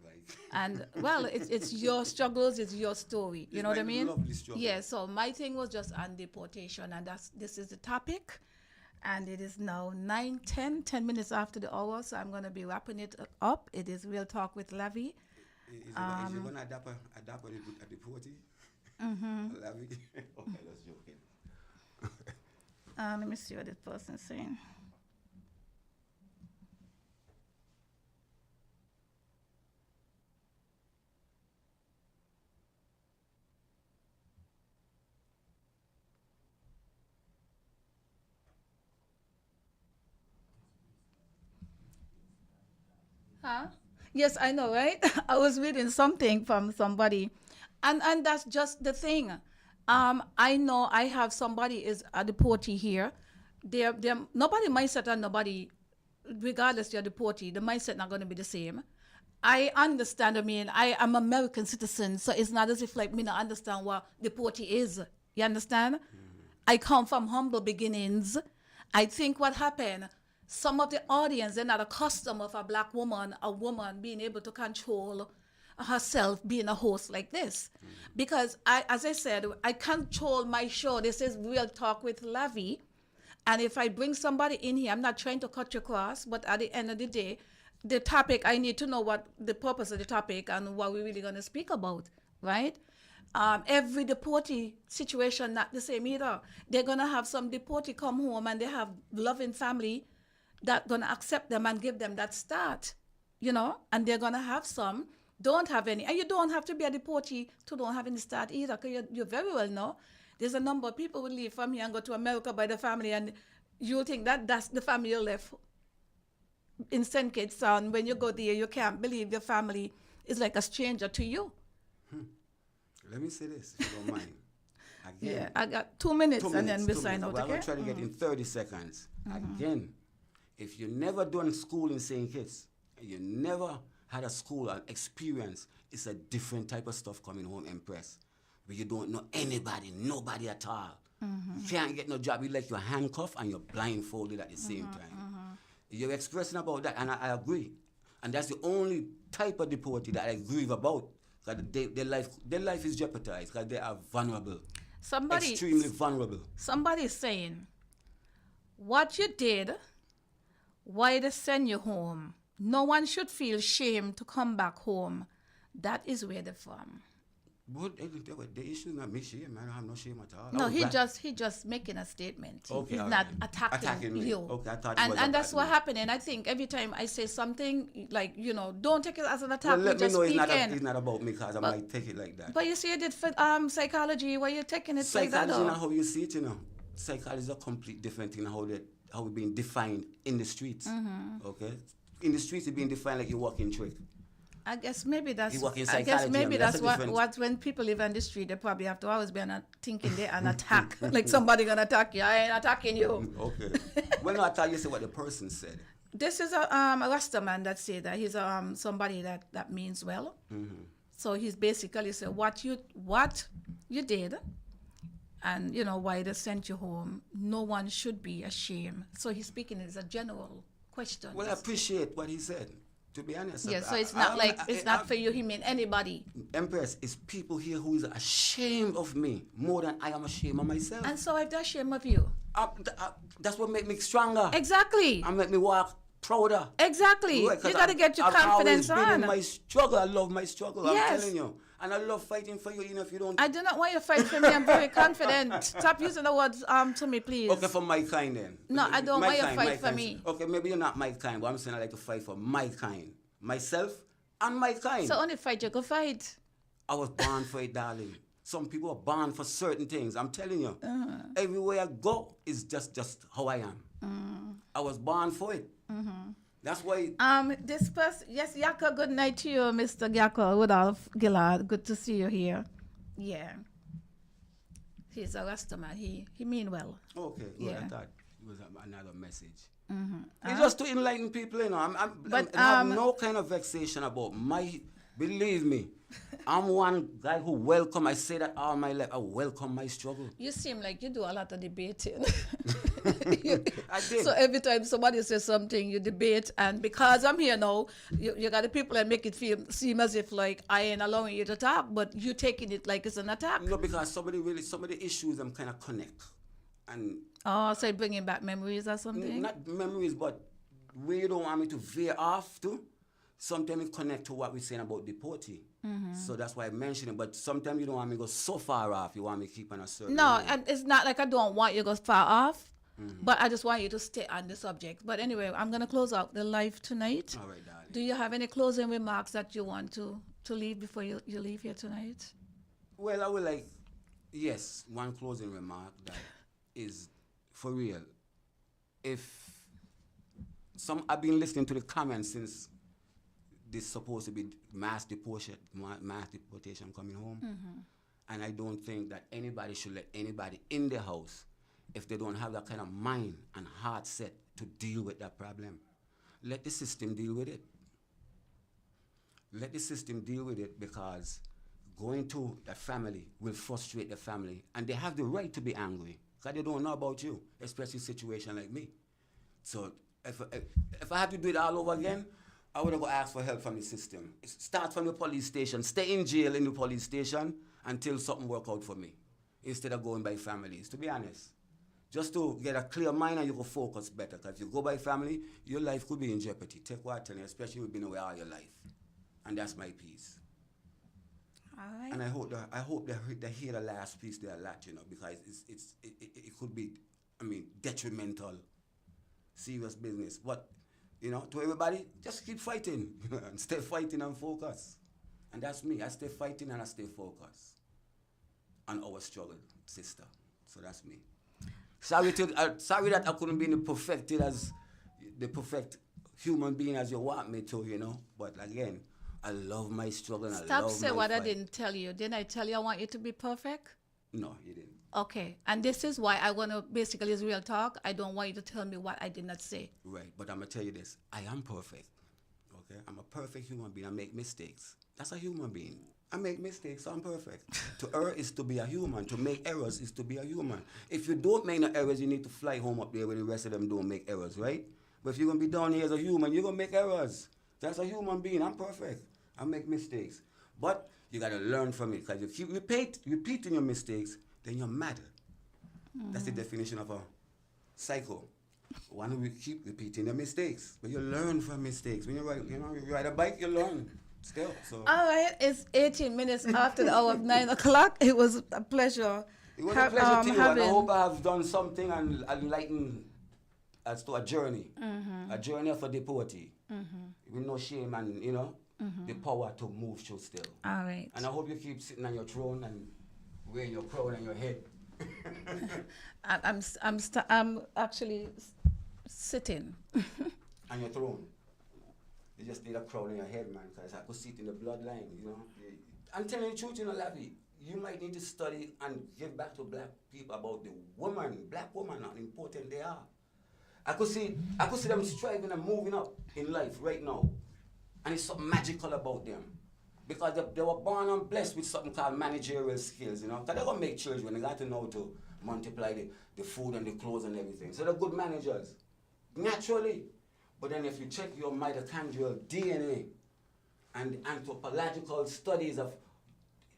Like, And well, it's your struggles, it's your story. You It's know what I my mean? lovely struggle. Yeah. So my thing was just on deportation, and this is the topic, and it is now 10 minutes after the hour. So I'm gonna be wrapping it up. It is Real Talk with Lavi. is you going to adapt a deportee? Lavi? Okay, that's joking. Let me see what this person's saying. Huh? Yes, I know, right? I was reading something from somebody, and that's just the thing. I know I have somebody is a deportee here. They're nobody mindset and nobody, regardless you're deportee, the mindset not going to be the same. I understand. I mean, I am American citizen, so it's not as if like me not understand what deportee is. You understand? I come from humble beginnings. I think what happened, some of the audience, they're not accustomed of a black woman, a woman being able to control herself being a host like this. Because as I said, I control my show. This is Real Talk with Lavi. And if I bring somebody in here, I'm not trying to cut you across, but at the end of the day, the topic, I need to know what the purpose of the topic and what we're really going to speak about, right? Every deportee situation not the same either. They're going to have some deportee come home and they have loving family that going to accept them and give them that start, and they're going to have some, don't have any. And you don't have to be a deportee to don't have any start either, because you very well know there's a number of people who leave from here and go to America by the family, and you think that that's the family you left in St. Kitts. And when you go there, you can't believe your family is like a stranger to you. Let me say this, if you don't mind. Again, Yeah, I got 2 minutes, and then we sign out, Well, okay? I'm going to try to get in 30 seconds. Again, if you never done school in St. Kitts, and you never had a school or experience, it's a different type of stuff coming home, Empress, where you don't know anybody, nobody at all. You can't get no job. You're like you're handcuffed and you're blindfolded at the same time. You're expressing about that, and I agree. And that's the only type of deportee that I grieve about. Because their life is jeopardized because they are vulnerable. Extremely vulnerable. Somebody's saying, what you did, why they send you home? No one should feel shame to come back home. That is where they're from. But the issue is not me shame. I don't have no shame at all. No, he just making a statement. Okay, He's all not right. attacking me. you. Okay, I thought it was and that's attacking what me. happened. And I think every time I say something, like, don't take it as an attack. Well, let me just know it's speaking. not about me, because I might take it like that. But you see, you did for psychology, where you're taking it like that. Psychology is not how you see it, Psychology is a complete different thing, how we're being defined in the streets. Okay? In the streets, it's being defined like you're walking trick. I guess maybe that's. You work in I guess psychology, maybe that's that's a what different- when people live on the street, they probably have to always be thinking they're an attack, like somebody gonna attack you. I ain't attacking you. Okay. Well, no, I thought you said what the person said. This is a Rasta man that said that he's somebody that means well. So he's basically said what you did, and why they sent you home. No one should be ashamed. So he's speaking as a general question. Well, I appreciate what he said, to be honest. Yeah, so it's not it's not for you. He mean anybody. Empress, it's people here who is ashamed of me more than I am ashamed of myself. And so if they're ashamed of you. That's what make me stronger. Exactly. And make me walk prouder. Exactly. Right, You got to get your I've confidence always been in on. my struggle. I love my struggle. Yes. I'm telling you. And I love fighting for you, even if you don't. I do not want you to fight for me. I'm very confident. Stop using the words to me, please. Okay, for my kind then. No, I don't want you to my fight for kind. me. Okay, maybe you're not my kind, but I'm saying I like to fight for my kind. Myself and my kind. So only fight you go fight. I was born for it, darling. Some people are born for certain things. I'm telling you. Everywhere I go is just how I am. I was born for it. That's why. This person, yes, Yaka, good night to you, Mr. Yaka Woodolph Gillard. Good to see you here. Yeah. He's a Rasta man. He mean well. Okay, well, Yeah. I thought it was another message. It's just to enlighten people, I have no kind of vexation about my Believe me, I'm one guy who welcome. I say that all my life. I welcome my struggle. You seem like you do a lot of debating. I did. So every time somebody says something, you debate. And because I'm here now, you got the people that make it seem as if like I ain't allowing you to talk, but you taking it like it's an attack. No, because some of the issues I'm kind of connect, and Oh, so you're bringing back memories or something? not memories, but where you don't want me to veer off to. Sometimes it connect to what we're saying about deportee. So that's why I mentioned it. But sometimes you don't want me to go so far off. You want me to keep on a certain No, line. and it's not like I don't want you to go far off, but I just want you to stay on the subject. But anyway, I'm going to close out the live tonight. All right, darling. Do you have any closing remarks that you want to leave before you leave here tonight? Well, I would like, yes, one closing remark that is for real. I've been listening to the comments since this supposed to be mass deportation coming home. And I don't think that anybody should let anybody in the house if they don't have that kind of mind and heart set to deal with that problem. Let the system deal with it. Let the system deal with it, because going to the family will frustrate the family, and they have the right to be angry because they don't know about you, especially a situation like me. So if I had to do it all over again, I would have go ask for help from the system. Start from the police station, stay in jail in the police station until something work out for me, instead of going by families, to be honest. Just to get a clear mind and you can focus better, because if you go by family, your life could be in jeopardy. Take what I tell you, especially if you've been away all your life. And that's my piece. All right. And I hope they hear the last piece there a lot, because it could be, detrimental, serious business. But, to everybody, just keep fighting and stay fighting and focus. And that's me. I stay fighting and I stay focused on our struggle, sister. So that's me. Sorry that I couldn't be the perfect human being as you want me to, But again, I love my struggle and I love my Stop saying what fight. I didn't tell you. Didn't I tell you I want you to be perfect? No, you didn't. Okay. And this is why I want to, basically, it's real talk. I don't want you to tell me what I did not say. Right, but I'm going to tell you this. I am perfect, okay? I'm a perfect human being. I make mistakes. That's a human being. I make mistakes, so I'm perfect. To err is to be a human. To make errors is to be a human. If you don't make no errors, you need to fly home up there where the rest of them don't make errors, right? But if you're going to be down here as a human, you're going to make errors. That's a human being. I'm perfect. I make mistakes. But you got to learn from it. Because if you keep repeating your mistakes, then you're mad. That's the definition of a psycho. One who keep repeating the mistakes. But you learn from mistakes. When you ride a bike, you learn still. So. All right. It's 18 minutes after the hour of 9 o'clock. It was a pleasure. It was a pleasure to you, and I hope I have done something and enlightened as to a journey. A journey of a deportee. With no shame and, the power to move through still. All right. And I hope you keep sitting on your throne and wearing your crown on your head. I'm actually sitting. On your throne. You just need a crown on your head, man, because I could see it in the bloodline, I'm telling you the truth, Lavi, you might need to study and give back to black people about the black woman, how important they are. I could see them striving and moving up in life right now. And it's something magical about them. Because they were born and blessed with something called managerial skills, Because they're going to make children. They got to know to multiply the food and the clothes and everything. So they're good managers, naturally. But then if you check your mitochondrial DNA and anthropological studies of,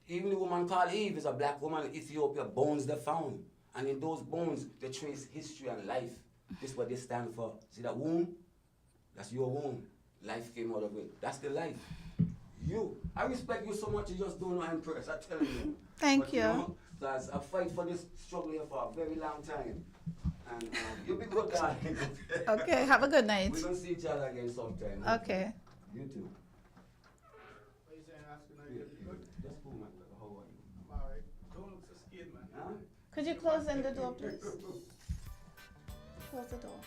even the woman called Eve is a black woman in Ethiopia, bones they found. And in those bones, they trace history and life. This is what they stand for. See that womb? That's your womb. Life came out of it. That's the life. I respect you so much, you just don't know I'm impressed, I tell you. Thank you. Because I fight for this struggle here for a very long time. And you'll be good, darling. Okay, have a good night. We're going to see each other again sometime. Okay. You too. What are you saying, Oscar? Now you're good? Just cool, man. How are you? I'm all right. Don't look so scared, man. Huh? Could you close in the door, please? Close the door.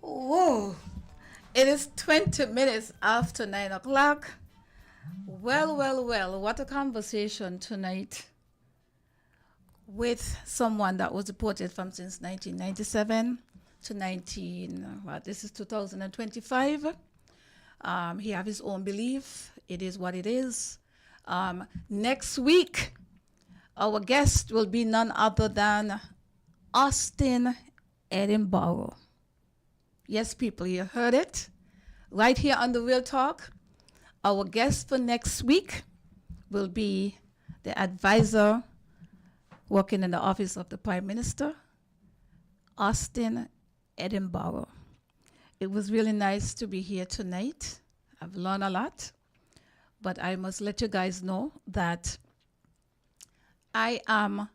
Whoa. It is 20 minutes after 9 o'clock. Well, what a conversation tonight with someone that was deported from since 1997. to 19, this is 2025. He have his own belief. It is what it is. Next week, our guest will be none other than Austin Edinburgh. Yes, people, you heard it. Right here on the Real Talk, our guest for next week will be the advisor working in the office of the Prime Minister, Austin Edinburgh. It was really nice to be here tonight. I've learned a lot, but I must let you guys know that I am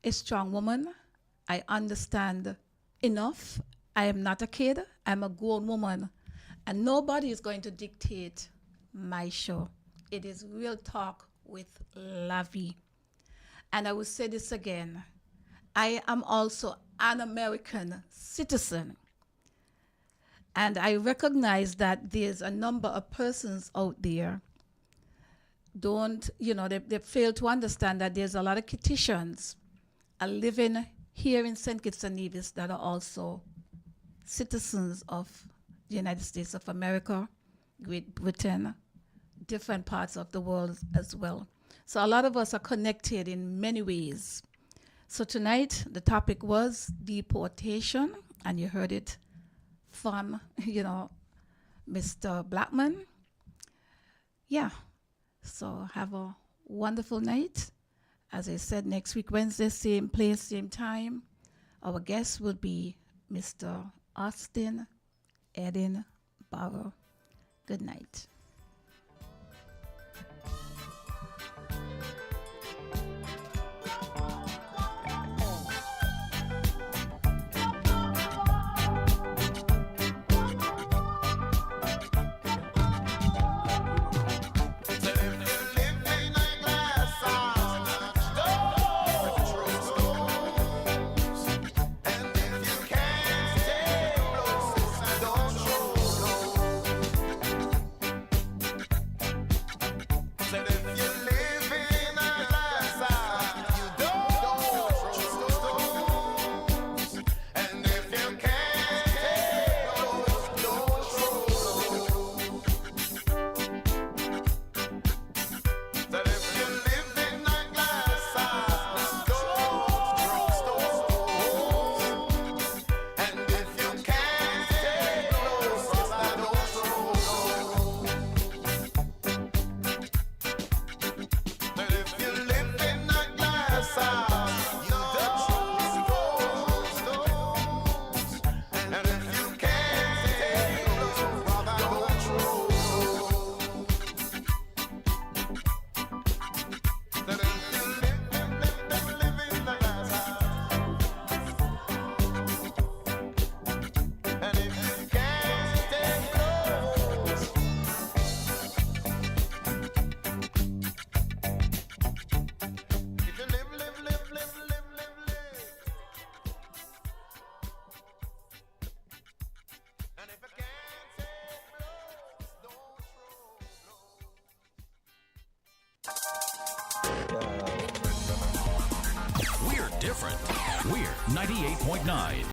a strong woman. I understand enough. I am not a kid. I'm a grown woman, and nobody is going to dictate my show. It is Real Talk with Lavi. And I will say this again. I am also an American citizen. And I recognize that there's a number of persons out there they fail to understand that there's a lot of Kittians are living here in St. Kitts and Nevis that are also citizens of the United States of America, Great Britain, different parts of the world as well. So a lot of us are connected in many ways. So tonight, the topic was deportation, and you heard it from, Mr. Blackman. Yeah. So have a wonderful night. As I said, next week, Wednesday, same place, same time. Our guest will be Mr. Austin Edinburgh. Good night. We're different. We're 98.9.